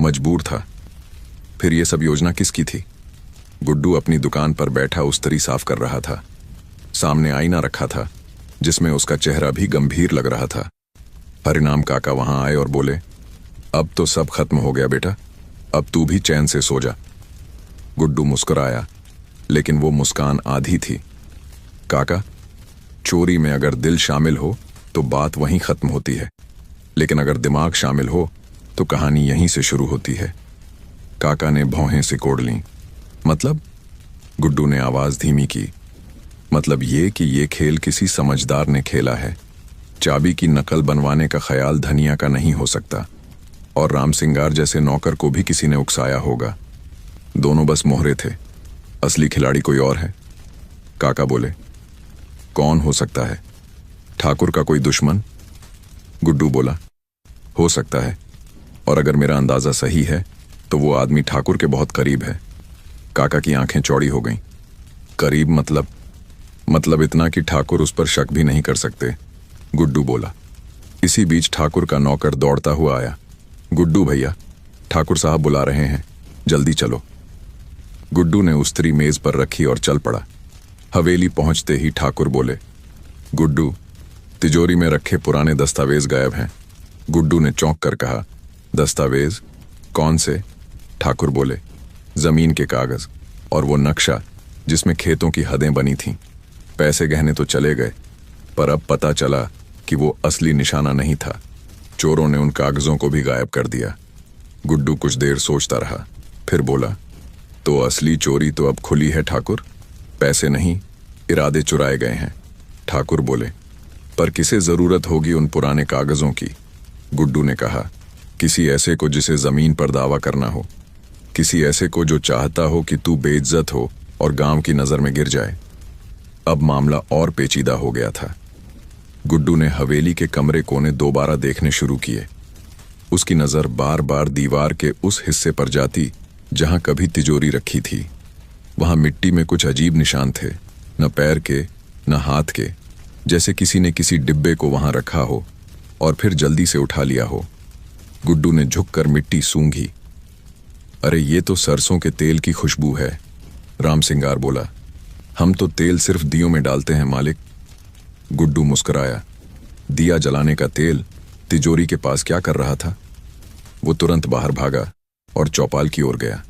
मजबूर था। फिर यह सब योजना किसकी थी? गुड्डू अपनी दुकान पर बैठा उस्तरी साफ कर रहा था। सामने आईना रखा था, जिसमें उसका चेहरा भी गंभीर लग रहा था। हरिनाम काका वहां आए और बोले, अब तो सब खत्म हो गया बेटा, अब तू भी चैन से सो जा। गुड्डू मुस्कुराया, लेकिन वो मुस्कान आधी थी। काका, चोरी में अगर दिल शामिल हो तो बात वहीं खत्म होती है, लेकिन अगर दिमाग शामिल हो तो कहानी यहीं से शुरू होती है। काका ने भौहें सिकोड़ लीं। मतलब? गुड्डू ने आवाज धीमी की। मतलब ये कि ये खेल किसी समझदार ने खेला है। चाबी की नकल बनवाने का ख्याल धनिया का नहीं हो सकता, और राम सिंगार जैसे नौकर को भी किसी ने उकसाया होगा। दोनों बस मोहरे थे, असली खिलाड़ी कोई और है। काका बोले, कौन हो सकता है? ठाकुर का कोई दुश्मन? गुड्डू बोला, हो सकता है, और अगर मेरा अंदाजा सही है तो वो आदमी ठाकुर के बहुत करीब है। काका की आंखें चौड़ी हो गईं। करीब मतलब इतना कि ठाकुर उस पर शक भी नहीं कर सकते। गुड्डू बोला। इसी बीच ठाकुर का नौकर दौड़ता हुआ आया। गुड्डू भैया, ठाकुर साहब बुला रहे हैं, जल्दी चलो। गुड्डू ने उस्तरी मेज पर रखी और चल पड़ा। हवेली पहुंचते ही ठाकुर बोले, गुड्डू, तिजोरी में रखे पुराने दस्तावेज गायब हैं। गुड्डू ने चौंक कर कहा, दस्तावेज? कौन से? ठाकुर बोले, जमीन के कागज और वो नक्शा जिसमें खेतों की हदें बनी थीं। पैसे गहने तो चले गए, पर अब पता चला कि वो असली निशाना नहीं था। चोरों ने उन कागजों को भी गायब कर दिया। गुड्डू कुछ देर सोचता रहा, फिर बोला, तो असली चोरी तो अब खुली है ठाकुर, पैसे नहीं, इरादे चुराए गए हैं। ठाकुर बोले, पर किसे जरूरत होगी उन पुराने कागजों की? गुड्डू ने कहा, किसी ऐसे को जिसे जमीन पर दावा करना हो, किसी ऐसे को जो चाहता हो कि तू बेइज्जत हो और गांव की नजर में गिर जाए। अब मामला और पेचीदा हो गया था। गुड्डू ने हवेली के कमरे कोने दोबारा देखने शुरू किए। उसकी नजर बार बार दीवार के उस हिस्से पर जाती जहां कभी तिजोरी रखी थी। वहां मिट्टी में कुछ अजीब निशान थे, न पैर के न हाथ के, जैसे किसी ने किसी डिब्बे को वहां रखा हो और फिर जल्दी से उठा लिया हो। गुड्डू ने झुककर मिट्टी सूंघी। अरे ये तो सरसों के तेल की खुशबू है। राम सिंगार बोला, हम तो तेल सिर्फ दियों में डालते हैं मालिक। गुड्डू मुस्कुराया। दिया जलाने का तेल तिजोरी के पास क्या कर रहा था? वो तुरंत बाहर भागा और चौपाल की ओर गया।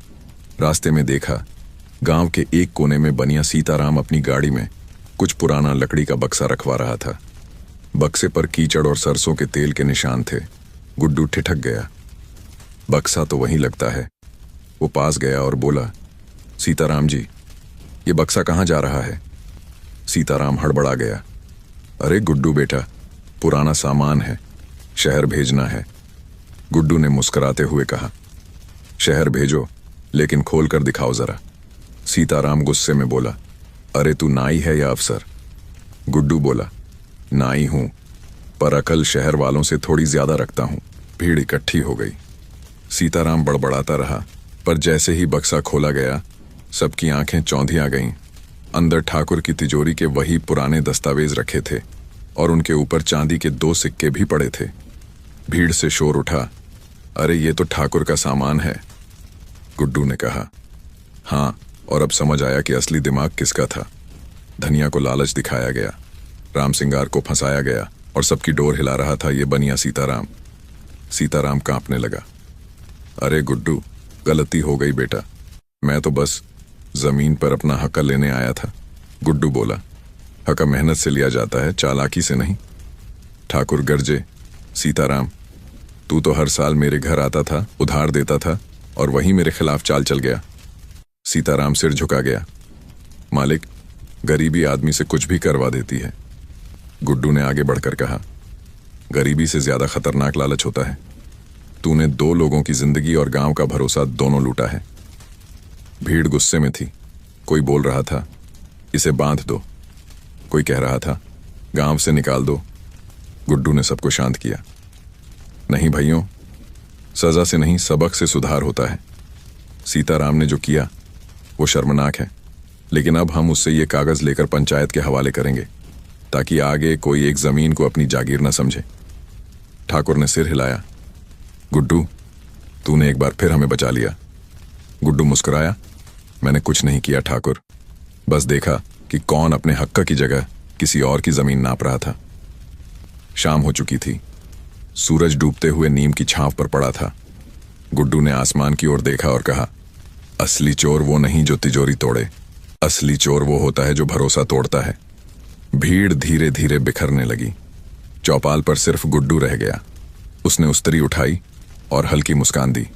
रास्ते में देखा, गांव के एक कोने में बनिया सीताराम अपनी गाड़ी में कुछ पुराना लकड़ी का बक्सा रखवा रहा था। बक्से पर कीचड़ और सरसों के तेल के निशान थे। गुड्डू ठिठक गया। बक्सा तो वहीं लगता है। वो पास गया और बोला, सीताराम जी, ये बक्सा कहाँ जा रहा है? सीताराम हड़बड़ा गया। अरे गुड्डू बेटा, पुराना सामान है, शहर भेजना है। गुड्डू ने मुस्कुराते हुए कहा। शहर भेजो, लेकिन खोल कर दिखाओ जरा। सीताराम गुस्से में बोला, अरे तू नाई है या अफसर? गुड्डू बोला, नाई हूं, पर अकल शहर वालों से थोड़ी ज्यादा रखता हूं। भीड़ इकट्ठी हो गई। सीताराम बड़बड़ाता रहा, पर जैसे ही बक्सा खोला गया, सबकी आंखें चौंधिया गईं। अंदर ठाकुर की तिजोरी के वही पुराने दस्तावेज रखे थे और उनके ऊपर चांदी के 2 सिक्के भी पड़े थे। भीड़ से शोर उठा, अरे ये तो ठाकुर का सामान है। गुड्डू ने कहा, हाँ, और अब समझ आया कि असली दिमाग किसका था। धनिया को लालच दिखाया गया, राम सिंगार को फंसाया गया और सबकी डोर हिला रहा था ये बनिया सीताराम। सीताराम कांपने लगा। अरे गुड्डू, गलती हो गई बेटा, मैं तो बस जमीन पर अपना हक लेने आया था। गुड्डू बोला, हक मेहनत से लिया जाता है, चालाकी से नहीं। ठाकुर गरजे, सीताराम, तू तो हर साल मेरे घर आता था, उधार देता था और वही मेरे खिलाफ चाल चल गया। सीताराम सिर झुका गया। मालिक, गरीबी आदमी से कुछ भी करवा देती है। गुड्डू ने आगे बढ़कर कहा, गरीबी से ज्यादा खतरनाक लालच होता है। तूने 2 लोगों की जिंदगी और गांव का भरोसा दोनों लूटा है। भीड़ गुस्से में थी। कोई बोल रहा था, इसे बांध दो। कोई कह रहा था, गांव से निकाल दो। गुड्डू ने सबको शांत किया। नहीं भाइयों, सजा से नहीं, सबक से सुधार होता है। सीताराम ने जो किया वो शर्मनाक है, लेकिन अब हम उससे ये कागज लेकर पंचायत के हवाले करेंगे, ताकि आगे कोई एक जमीन को अपनी जागीर न समझे। ठाकुर ने सिर हिलाया। गुड्डू, तूने एक बार फिर हमें बचा लिया। गुड्डू मुस्कुराया। मैंने कुछ नहीं किया ठाकुर, बस देखा कि कौन अपने हक्का की जगह किसी और की जमीन नाप रहा था। शाम हो चुकी थी। सूरज डूबते हुए नीम की छांव पर पड़ा था। गुड्डू ने आसमान की ओर देखा और कहा, असली चोर वो नहीं जो तिजोरी तोड़े, असली चोर वो होता है जो भरोसा तोड़ता है। भीड़ धीरे धीरे बिखरने लगी। चौपाल पर सिर्फ गुड्डू रह गया। उसने उस्तरी उठाई और हल्की मुस्कान दी।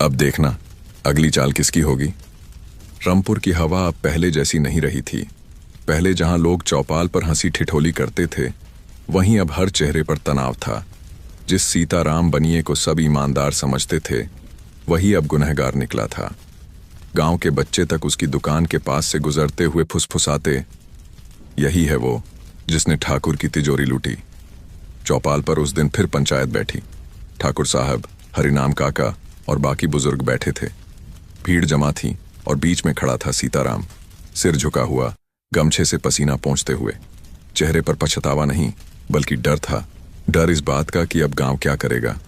अब देखना अगली चाल किसकी होगी। रामपुर की हवा अब पहले जैसी नहीं रही थी। पहले जहां लोग चौपाल पर हंसी ठिठोली करते थे, वहीं अब हर चेहरे पर तनाव था। जिस सीताराम बनिए को सब ईमानदार समझते थे, वही अब गुनहगार निकला था। गांव के बच्चे तक उसकी दुकान के पास से गुजरते हुए फुसफुसाते, यही है वो जिसने ठाकुर की तिजोरी लूटी। चौपाल पर उस दिन फिर पंचायत बैठी। ठाकुर साहब, हरिनाम काका और बाकी बुजुर्ग बैठे थे। भीड़ जमा थी और बीच में खड़ा था सीताराम, सिर झुका हुआ, गमछे से पसीना पोंछते हुए। चेहरे पर पछतावा नहीं, बल्कि डर था। डर इस बात का कि अब गांव क्या करेगा।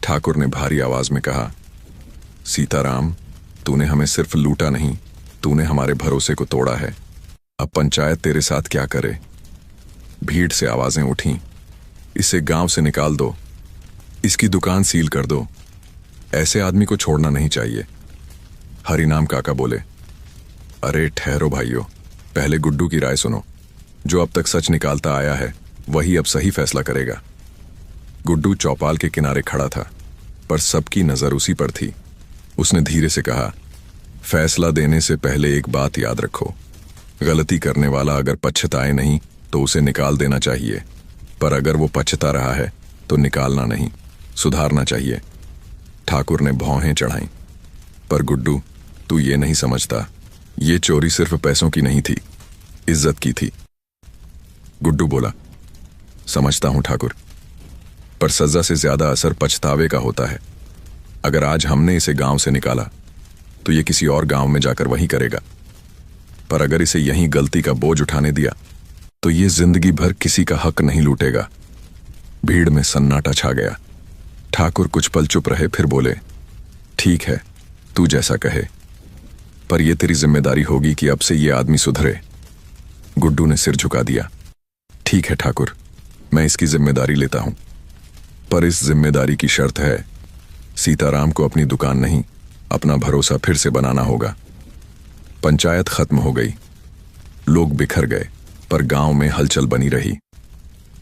ठाकुर ने भारी आवाज में कहा, सीताराम, तूने हमें सिर्फ लूटा नहीं, तूने हमारे भरोसे को तोड़ा है। अब पंचायत तेरे साथ क्या करे। भीड़ से आवाजें उठीं, इसे गांव से निकाल दो, इसकी दुकान सील कर दो, ऐसे आदमी को छोड़ना नहीं चाहिए। हरिनाम काका बोले, अरे ठहरो भाइयों, पहले गुड्डू की राय सुनो। जो अब तक सच निकालता आया है, वही अब सही फैसला करेगा। गुड्डू चौपाल के किनारे खड़ा था, पर सबकी नजर उसी पर थी। उसने धीरे से कहा, फैसला देने से पहले एक बात याद रखो, गलती करने वाला अगर पछताए नहीं तो उसे निकाल देना चाहिए, पर अगर वो पछता रहा है तो निकालना नहीं, सुधारना चाहिए। ठाकुर ने भौहें चढ़ाईं। पर गुड्डू, तू ये नहीं समझता, ये चोरी सिर्फ पैसों की नहीं थी, इज्जत की थी। गुड्डू बोला, समझता हूं ठाकुर, पर सजा से ज्यादा असर पछतावे का होता है। अगर आज हमने इसे गांव से निकाला तो ये किसी और गांव में जाकर वही करेगा, पर अगर इसे यहीं गलती का बोझ उठाने दिया तो ये जिंदगी भर किसी का हक नहीं लूटेगा। भीड़ में सन्नाटा छा गया। ठाकुर कुछ पल चुप रहे, फिर बोले, ठीक है, तू जैसा कहे, पर यह तेरी जिम्मेदारी होगी कि अब से ये आदमी सुधरे। गुड्डू ने सिर झुका दिया। ठीक है ठाकुर, मैं इसकी जिम्मेदारी लेता हूं, पर इस जिम्मेदारी की शर्त है, सीताराम को अपनी दुकान नहीं, अपना भरोसा फिर से बनाना होगा। पंचायत खत्म हो गई। लोग बिखर गए, पर गांव में हलचल बनी रही।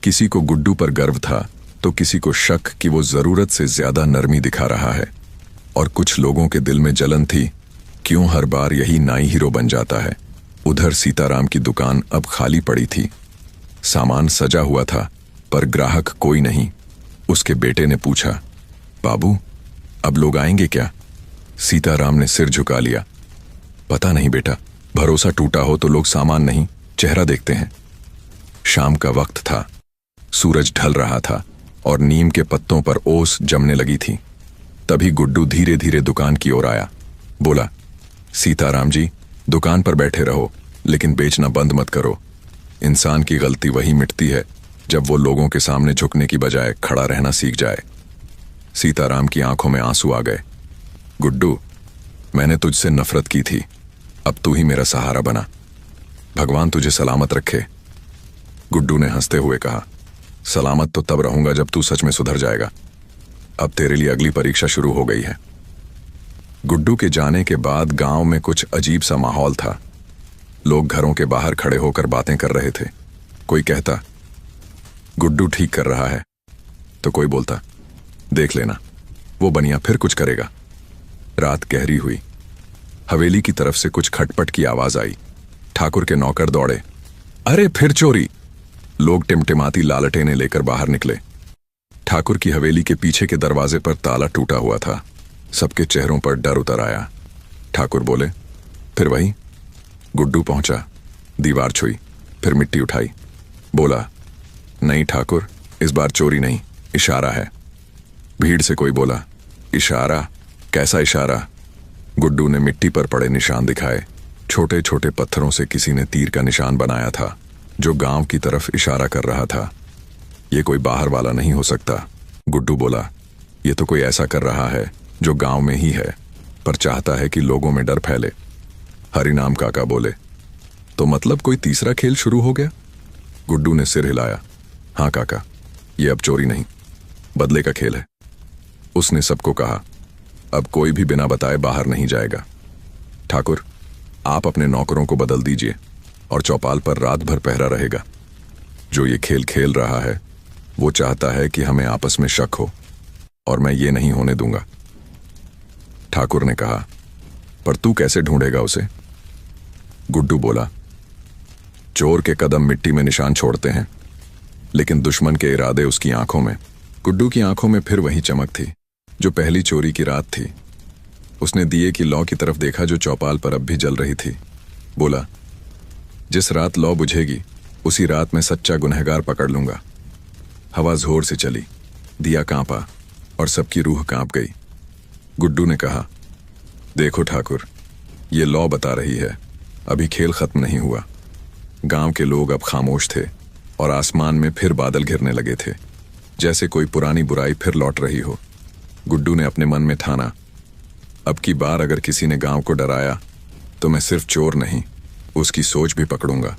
किसी को गुड्डू पर गर्व था तो किसी को शक कि वो जरूरत से ज्यादा नरमी दिखा रहा है, और कुछ लोगों के दिल में जलन थी, क्यों हर बार यही नाई हीरो बन जाता है। उधर सीताराम की दुकान अब खाली पड़ी थी। सामान सजा हुआ था पर ग्राहक कोई नहीं। उसके बेटे ने पूछा, बाबू अब लोग आएंगे क्या? सीताराम ने सिर झुका लिया, पता नहीं बेटा, भरोसा टूटा हो तो लोग सामान नहीं चेहरा देखते हैं। शाम का वक्त था, सूरज ढल रहा था और नीम के पत्तों पर ओस जमने लगी थी। तभी गुड्डू धीरे धीरे दुकान की ओर आया। बोला, सीताराम जी, दुकान पर बैठे रहो लेकिन बेचना बंद मत करो। इंसान की गलती वही मिटती है जब वो लोगों के सामने झुकने की बजाय खड़ा रहना सीख जाए। सीताराम की आंखों में आंसू आ गए। गुड्डू, मैंने तुझसे नफरत की थी, अब तू ही मेरा सहारा बना। भगवान तुझे सलामत रखे। गुड्डू ने हंसते हुए कहा, सलामत तो तब रहूंगा जब तू सच में सुधर जाएगा। अब तेरे लिए अगली परीक्षा शुरू हो गई है। गुड्डू के जाने के बाद गांव में कुछ अजीब सा माहौल था। लोग घरों के बाहर खड़े होकर बातें कर रहे थे। कोई कहता, गुड्डू ठीक कर रहा है, तो कोई बोलता, देख लेना वो बनिया फिर कुछ करेगा। रात गहरी हुई। हवेली की तरफ से कुछ खटपट की आवाज आई। ठाकुर के नौकर दौड़े। अरे फिर चोरी! लोग टिमटिमाती लालटेनें लेकर बाहर निकले। ठाकुर की हवेली के पीछे के दरवाजे पर ताला टूटा हुआ था। सबके चेहरों पर डर उतर आया। ठाकुर बोले, फिर वही? गुड्डू पहुंचा, दीवार छुई, फिर मिट्टी उठाई। बोला, नहीं ठाकुर, इस बार चोरी नहीं, इशारा है। भीड़ से कोई बोला, इशारा? कैसा इशारा? गुड्डू ने मिट्टी पर पड़े निशान दिखाए। छोटे छोटे पत्थरों से किसी ने तीर का निशान बनाया था जो गांव की तरफ इशारा कर रहा था। ये कोई बाहर वाला नहीं हो सकता। गुड्डू बोला, ये तो कोई ऐसा कर रहा है जो गांव में ही है पर चाहता है कि लोगों में डर फैले। हरिनाम काका बोले, तो मतलब कोई तीसरा खेल शुरू हो गया? गुड्डू ने सिर हिलाया, हाँ काका, ये अब चोरी नहीं, बदले का खेल है। उसने सबको कहा, अब कोई भी बिना बताए बाहर नहीं जाएगा। ठाकुर, आप अपने नौकरों को बदल दीजिए और चौपाल पर रात भर पहरा रहेगा। जो ये खेल खेल रहा है वो चाहता है कि हमें आपस में शक हो, और मैं ये नहीं होने दूंगा। ठाकुर ने कहा, पर तू कैसे ढूंढेगा उसे? गुड्डू बोला, चोर के कदम मिट्टी में निशान छोड़ते हैं, लेकिन दुश्मन के इरादे उसकी आंखों में। गुड्डू की आंखों में फिर वही चमक थी जो पहली चोरी की रात थी। उसने दिए की लौ की तरफ देखा जो चौपाल पर अब भी जल रही थी। बोला, जिस रात लौ बुझेगी उसी रात मैं सच्चा गुनहगार पकड़ लूंगा। हवा जोर से चली, दिया कांपा और सबकी रूह कांप गई। गुड्डू ने कहा, देखो ठाकुर, ये लौ बता रही है अभी खेल खत्म नहीं हुआ। गांव के लोग अब खामोश थे और आसमान में फिर बादल घिरने लगे थे, जैसे कोई पुरानी बुराई फिर लौट रही हो। गुड्डू ने अपने मन में ठाना, अब की बार अगर किसी ने गांव को डराया तो मैं सिर्फ चोर नहीं, उसकी सोच भी पकड़ूंगा।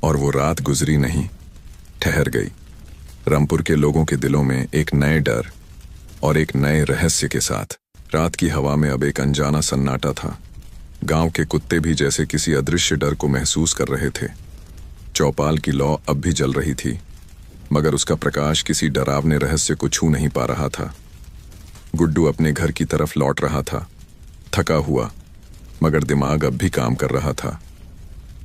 और वो रात गुजरी नहीं, ठहर गई। रामपुर के लोगों के दिलों में एक नए डर और एक नए रहस्य के साथ। रात की हवा में अब एक अनजाना सन्नाटा था। गांव के कुत्ते भी जैसे किसी अदृश्य डर को महसूस कर रहे थे। चौपाल की लौ अब भी जल रही थी, मगर उसका प्रकाश किसी डरावने रहस्य को छू नहीं पा रहा था। गुड्डू अपने घर की तरफ लौट रहा था, थका हुआ, मगर दिमाग अब भी काम कर रहा था।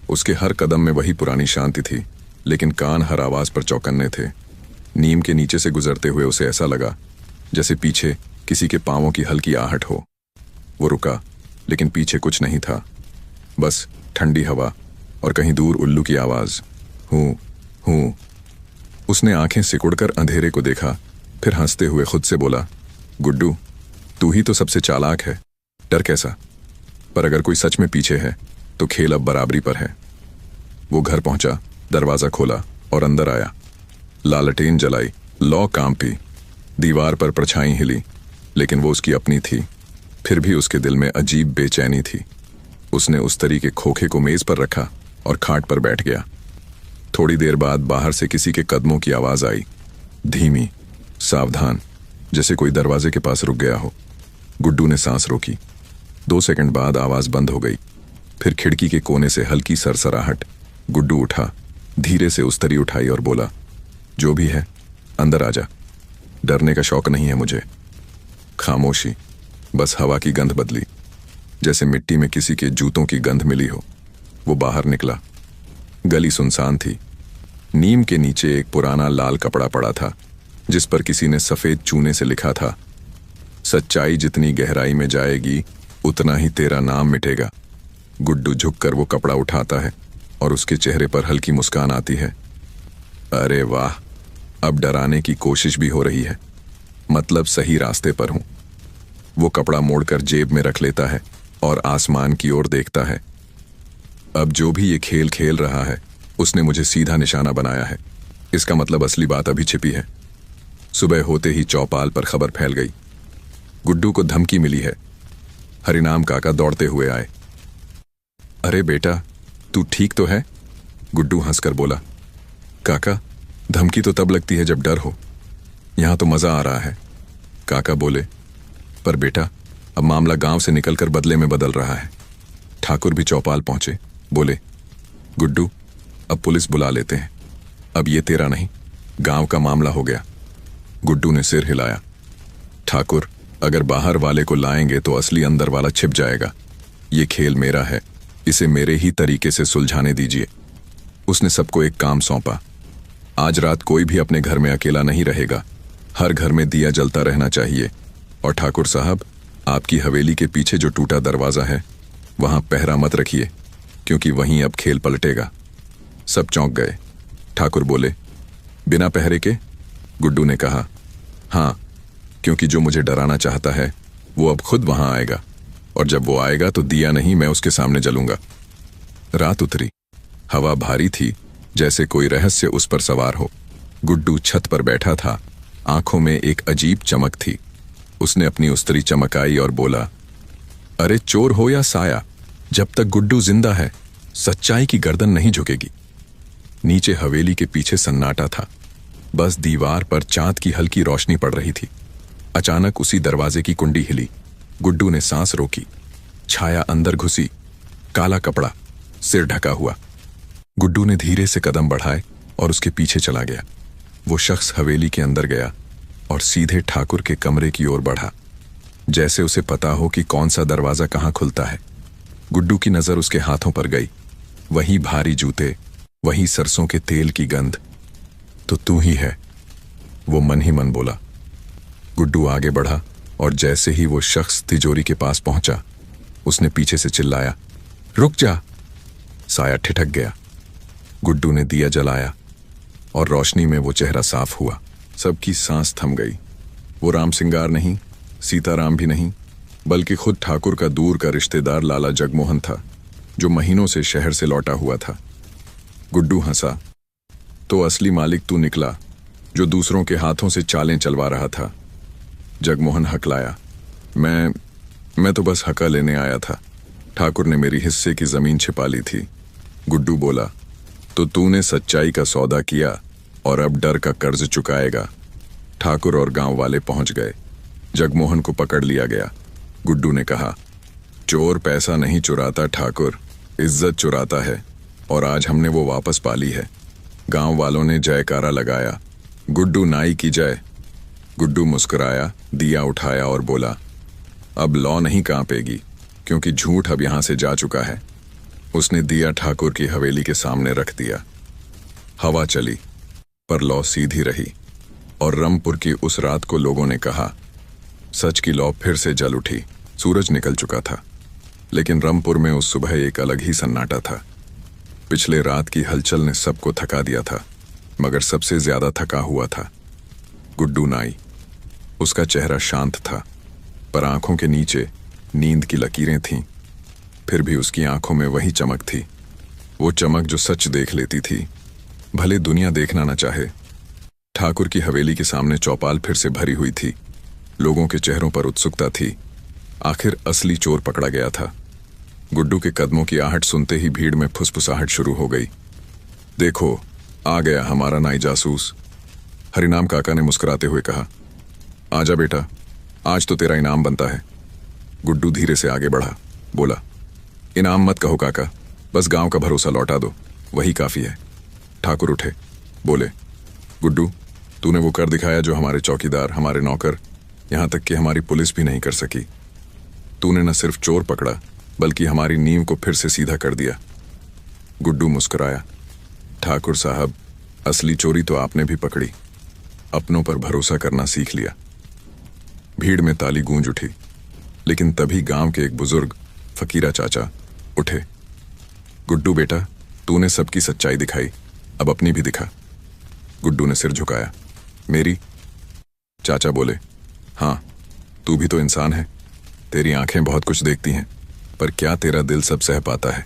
उसके हर कदम में वही पुरानी शांति थी, लेकिन कान हर आवाज पर चौकन्ने थे। नीम के नीचे से गुजरते हुए उसे ऐसा लगा जैसे पीछे किसी के पांवों की हल्की आहट हो। वो रुका, लेकिन पीछे कुछ नहीं था, बस ठंडी हवा और कहीं दूर उल्लू की आवाज, हूं हूं। उसने आंखें सिकुड़कर अंधेरे को देखा, फिर हंसते हुए खुद से बोला, गुड्डू, तू ही तो सबसे चालाक है, डर कैसा? पर अगर कोई सच में पीछे है तो खेल अब बराबरी पर है। वो घर पहुंचा, दरवाजा खोला और अंदर आया। लालटेन जलाई, लौ कांपी, दीवार पर परछाई हिली, लेकिन वो उसकी अपनी थी। फिर भी उसके दिल में अजीब बेचैनी थी। उसने उस तरीके खोखे को मेज पर रखा और खाट पर बैठ गया। थोड़ी देर बाद बाहर से किसी के कदमों की आवाज आई, धीमी, सावधान, जैसे कोई दरवाजे के पास रुक गया हो। गुड्डू ने सांस रोकी। 2 सेकंड बाद आवाज बंद हो गई। फिर खिड़की के कोने से हल्की सरसराहट। गुड्डू उठा, धीरे से उस्तरी उठाई और बोला, जो भी है अंदर आजा, डरने का शौक नहीं है मुझे। खामोशी, बस हवा की गंध बदली, जैसे मिट्टी में किसी के जूतों की गंध मिली हो। वो बाहर निकला। गली सुनसान थी। नीम के नीचे एक पुराना लाल कपड़ा पड़ा था जिस पर किसी ने सफेद चूने से लिखा था, सच्चाई जितनी गहराई में जाएगी उतना ही तेरा नाम मिटेगा। गुड्डू झुककर वो कपड़ा उठाता है और उसके चेहरे पर हल्की मुस्कान आती है। अरे वाह, अब डराने की कोशिश भी हो रही है, मतलब सही रास्ते पर हूं। वो कपड़ा मोड़कर जेब में रख लेता है और आसमान की ओर देखता है। अब जो भी ये खेल खेल रहा है उसने मुझे सीधा निशाना बनाया है। इसका मतलब असली बात अभी छिपी है। सुबह होते ही चौपाल पर खबर फैल गई। गुड्डू को धमकी मिली है। हरिनाम काका दौड़ते हुए आए। अरे बेटा, तू ठीक तो है? गुड्डू हंसकर बोला। काका, धमकी तो तब लगती है जब डर हो, यहां तो मजा आ रहा है। काका बोले, पर बेटा अब मामला गांव से निकलकर बदले में बदल रहा है। ठाकुर भी चौपाल पहुंचे। बोले, गुड्डू अब पुलिस बुला लेते हैं, अब ये तेरा नहीं गांव का मामला हो गया। गुड्डू ने सिर हिलाया। ठाकुर, अगर बाहर वाले को लाएंगे तो असली अंदर वाला छिप जाएगा। ये खेल मेरा है, इसे मेरे ही तरीके से सुलझाने दीजिए। उसने सबको एक काम सौंपा। आज रात कोई भी अपने घर में अकेला नहीं रहेगा, हर घर में दिया जलता रहना चाहिए। और ठाकुर साहब, आपकी हवेली के पीछे जो टूटा दरवाजा है वहां पहरा मत रखिए, क्योंकि वहीं अब खेल पलटेगा। सब चौंक गए। ठाकुर बोले, बिना पहरे के? गुड्डू ने कहा, हाँ, क्योंकि जो मुझे डराना चाहता है वो अब खुद वहां आएगा, और जब वो आएगा तो दिया नहीं मैं उसके सामने जलूंगा। रात उतरी। हवा भारी थी, जैसे कोई रहस्य उस पर सवार हो। गुड्डू छत पर बैठा था। आंखों में एक अजीब चमक थी। उसने अपनी उस्तरी चमकाई और बोला, अरे चोर हो या साया, जब तक गुड्डू जिंदा है सच्चाई की गर्दन नहीं झुकेगी। नीचे हवेली के पीछे सन्नाटा था, बस दीवार पर चांद की हल्की रोशनी पड़ रही थी। अचानक उसी दरवाजे की कुंडी हिली। गुड्डू ने सांस रोकी। छाया अंदर घुसी, काला कपड़ा, सिर ढका हुआ। गुड्डू ने धीरे से कदम बढ़ाए और उसके पीछे चला गया। वो शख्स हवेली के अंदर गया और सीधे ठाकुर के कमरे की ओर बढ़ा, जैसे उसे पता हो कि कौन सा दरवाजा कहां खुलता है। गुड्डू की नजर उसके हाथों पर गई। वही भारी जूते, वही सरसों के तेल की गंध। तो तू ही है, वो मन ही मन बोला। गुड्डू आगे बढ़ा और जैसे ही वो शख्स तिजोरी के पास पहुंचा उसने पीछे से चिल्लाया, रुक जा। साया ठिठक गया। गुड्डू ने दिया जलाया और रोशनी में वो चेहरा साफ हुआ। सबकी सांस थम गई। वो राम सिंगार नहीं, सीताराम भी नहीं, बल्कि खुद ठाकुर का दूर का रिश्तेदार लाला जगमोहन था, जो महीनों से शहर से लौटा हुआ था। गुड्डू हंसा। तो असली मालिक तू निकला, जो दूसरों के हाथों से चालें चलवा रहा था। जगमोहन हकलाया, मैं तो बस हका लेने आया था। ठाकुर ने मेरी हिस्से की जमीन छिपा ली थी। गुड्डू बोला, तो तूने सच्चाई का सौदा किया और अब डर का कर्ज चुकाएगा। ठाकुर और गांव वाले पहुंच गए। जगमोहन को पकड़ लिया गया। गुड्डू ने कहा, चोर पैसा नहीं चुराता ठाकुर, इज्जत चुराता है, और आज हमने वो वापस पा ली है। गांव वालों ने जयकारा लगाया, गुड्डू नाई की जय। गुड्डू मुस्कुराया, दिया उठाया और बोला, अब लौ नहीं कांपेगी, क्योंकि झूठ अब यहां से जा चुका है। उसने दिया ठाकुर की हवेली के सामने रख दिया। हवा चली, पर लौ सीधी रही, और रमपुर की उस रात को लोगों ने कहा, सच की लौ फिर से जल उठी। सूरज निकल चुका था, लेकिन रमपुर में उस सुबह एक अलग ही सन्नाटा था। पिछले रात की हलचल ने सबको थका दिया था, मगर सबसे ज्यादा थका हुआ था गुड्डू नाई। उसका चेहरा शांत था, पर आंखों के नीचे नींद की लकीरें थीं। फिर भी उसकी आंखों में वही चमक थी, वो चमक जो सच देख लेती थी, भले दुनिया देखना न चाहे। ठाकुर की हवेली के सामने चौपाल फिर से भरी हुई थी। लोगों के चेहरों पर उत्सुकता थी। आखिर असली चोर पकड़ा गया था। गुड्डू के कदमों की आहट सुनते ही भीड़ में फुसफुसाहट शुरू हो गई। देखो, आ गया हमारा नाई जासूस, हरिनाम काका ने मुस्कुराते हुए कहा। आजा बेटा, आज तो तेरा इनाम बनता है। गुड्डू धीरे से आगे बढ़ा, बोला, इनाम मत कहो काका, बस गांव का भरोसा लौटा दो, वही काफी है। ठाकुर उठे, बोले, गुड्डू, तूने वो कर दिखाया जो हमारे चौकीदार, हमारे नौकर, यहाँ तक कि हमारी पुलिस भी नहीं कर सकी। तूने न सिर्फ चोर पकड़ा बल्कि हमारी नींव को फिर से सीधा कर दिया। गुड्डू मुस्कुराया। ठाकुर साहब, असली चोरी तो आपने भी पकड़ी। अपनों पर भरोसा करना सीख लिया। भीड़ में ताली गूंज उठी, लेकिन तभी गांव के एक बुजुर्ग फकीरा चाचा उठे। गुड्डू बेटा, तूने सबकी सच्चाई दिखाई, अब अपनी भी दिखा। गुड्डू ने सिर झुकाया। मेरी? चाचा बोले, हाँ, तू भी तो इंसान है। तेरी आंखें बहुत कुछ देखती हैं, पर क्या तेरा दिल सब सह पाता है?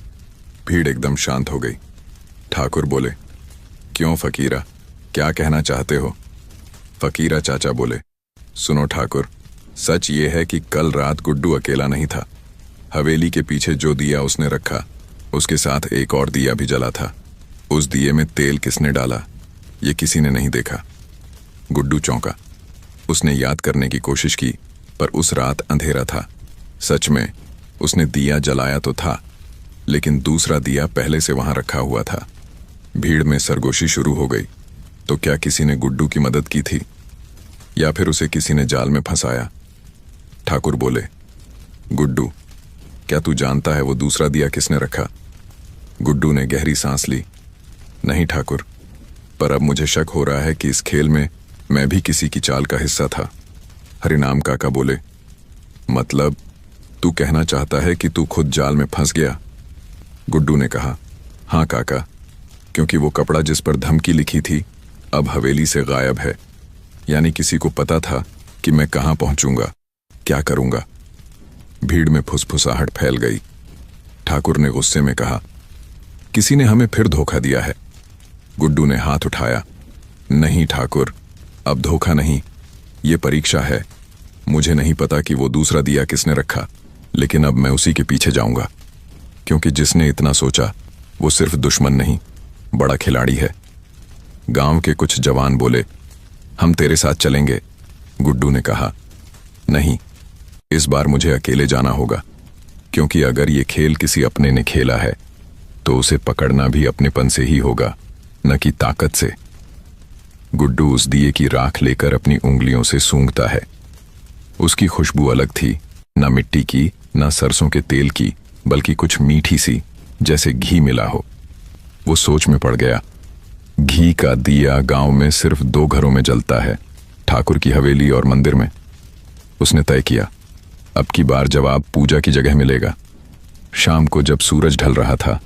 भीड़ एकदम शांत हो गई। ठाकुर बोले, क्यों फकीरा, क्या कहना चाहते हो? फकीरा चाचा बोले, सुनो ठाकुर, सच ये है कि कल रात गुड्डू अकेला नहीं था। हवेली के पीछे जो दिया उसने रखा, उसके साथ एक और दिया भी जला था। उस दिए में तेल किसने डाला, ये किसी ने नहीं देखा। गुड्डू चौंका। उसने याद करने की कोशिश की, पर उस रात अंधेरा था। सच में उसने दिया जलाया तो था, लेकिन दूसरा दिया पहले से वहां रखा हुआ था। भीड़ में सरगोशी शुरू हो गई। तो क्या किसी ने गुड्डू की मदद की थी, या फिर उसे किसी ने जाल में फंसाया? ठाकुर बोले, गुड्डू, क्या तू जानता है वो दूसरा दिया किसने रखा? गुड्डू ने गहरी सांस ली। नहीं ठाकुर, पर अब मुझे शक हो रहा है कि इस खेल में मैं भी किसी की चाल का हिस्सा था। हरिनाम काका बोले, मतलब तू कहना चाहता है कि तू खुद जाल में फंस गया? गुड्डू ने कहा, हाँ काका, क्योंकि वो कपड़ा जिस पर धमकी लिखी थी अब हवेली से गायब है। यानी किसी को पता था कि मैं कहां पहुंचूंगा, क्या करूंगा। भीड़ में फुसफुसाहट फैल गई। ठाकुर ने गुस्से में कहा, किसी ने हमें फिर धोखा दिया है। गुड्डू ने हाथ उठाया। नहीं ठाकुर, अब धोखा नहीं, ये परीक्षा है। मुझे नहीं पता कि वो दूसरा दिया किसने रखा, लेकिन अब मैं उसी के पीछे जाऊंगा, क्योंकि जिसने इतना सोचा वो सिर्फ दुश्मन नहीं, बड़ा खिलाड़ी है। गांव के कुछ जवान बोले, हम तेरे साथ चलेंगे। गुड्डू ने कहा, नहीं, इस बार मुझे अकेले जाना होगा, क्योंकि अगर ये खेल किसी अपने ने खेला है तो उसे पकड़ना भी अपनेपन से ही होगा, न कि ताकत से। गुड्डू उस दिए की राख लेकर अपनी उंगलियों से सूंघता है। उसकी खुशबू अलग थी, न मिट्टी की, न सरसों के तेल की, बल्कि कुछ मीठी सी, जैसे घी मिला हो। वो सोच में पड़ गया। घी का दिया गांव में सिर्फ 2 घरों में जलता है, ठाकुर की हवेली और मंदिर में। उसने तय किया, अब की बार जवाब पूजा की जगह मिलेगा। शाम को जब सूरज ढल रहा था,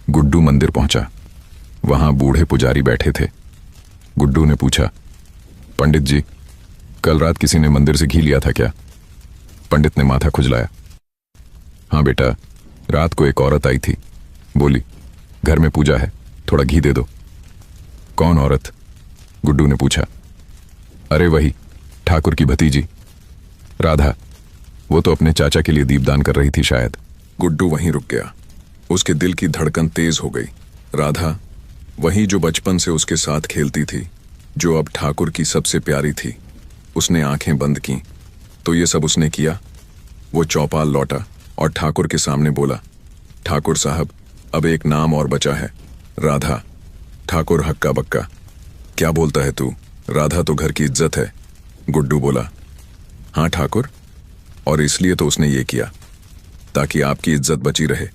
गुड्डू मंदिर पहुंचा। वहां बूढ़े पुजारी बैठे थे। गुड्डू ने पूछा, पंडित जी, कल रात किसी ने मंदिर से घी लिया था क्या? पंडित ने माथा खुजलाया। हाँ बेटा, रात को एक औरत आई थी, बोली घर में पूजा है, थोड़ा घी दे दो। कौन औरत? गुड्डू ने पूछा। अरे वही, ठाकुर की भतीजी राधा। वो तो अपने चाचा के लिए दीपदान कर रही थी शायद। गुड्डू वहीं रुक गया। उसके दिल की धड़कन तेज हो गई। राधा, वही जो बचपन से उसके साथ खेलती थी, जो अब ठाकुर की सबसे प्यारी थी। उसने आंखें बंद की तो ये सब उसने किया। वो चौपाल लौटा और ठाकुर के सामने बोला, ठाकुर साहब, अब एक नाम और बचा है, राधा। ठाकुर हक्का बक्का, क्या बोलता है तू? राधा तो घर की इज्जत है। गुड्डू बोला, हाँ ठाकुर, और इसलिए तो उसने ये किया, ताकि आपकी इज्जत बची रहे।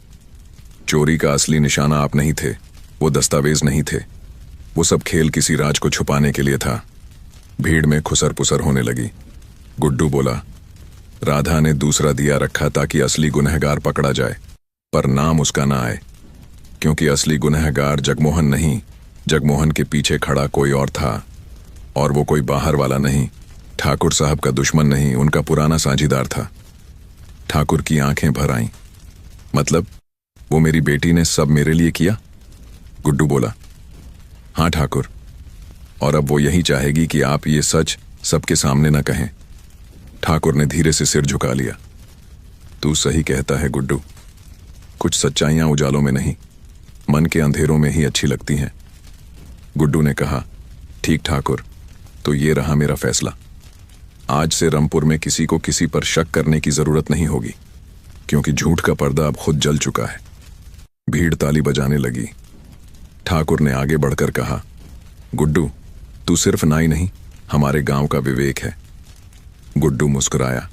चोरी का असली निशाना आप नहीं थे, वो दस्तावेज नहीं थे। वो सब खेल किसी राज को छुपाने के लिए था। भीड़ में खुसर पुसर होने लगी। गुड्डू बोला, राधा ने दूसरा दिया रखा ताकि असली गुनहगार पकड़ा जाए, पर नाम उसका ना आए, क्योंकि असली गुनहगार जगमोहन नहीं, जगमोहन के पीछे खड़ा कोई और था। और वो कोई बाहर वाला नहीं, ठाकुर साहब का दुश्मन नहीं, उनका पुराना साझीदार था। ठाकुर की आंखें भर आईं। मतलब वो मेरी बेटी ने सब मेरे लिए किया? गुड्डू बोला, हाँ ठाकुर, और अब वो यही चाहेगी कि आप ये सच सबके सामने न कहें। ठाकुर ने धीरे से सिर झुका लिया। तू सही कहता है गुड्डू, कुछ सच्चाइयां उजालों में नहीं, मन के अंधेरों में ही अच्छी लगती हैं। गुड्डू ने कहा, ठीक ठाकुर, तो ये रहा मेरा फैसला। आज से रामपुर में किसी को किसी पर शक करने की जरूरत नहीं होगी, क्योंकि झूठ का पर्दा अब खुद जल चुका है। भीड़ ताली बजाने लगी। ठाकुर ने आगे बढ़कर कहा, गुड्डू, तू सिर्फ नाई नहीं, हमारे गांव का विवेक है। गुड्डू मुस्कुराया।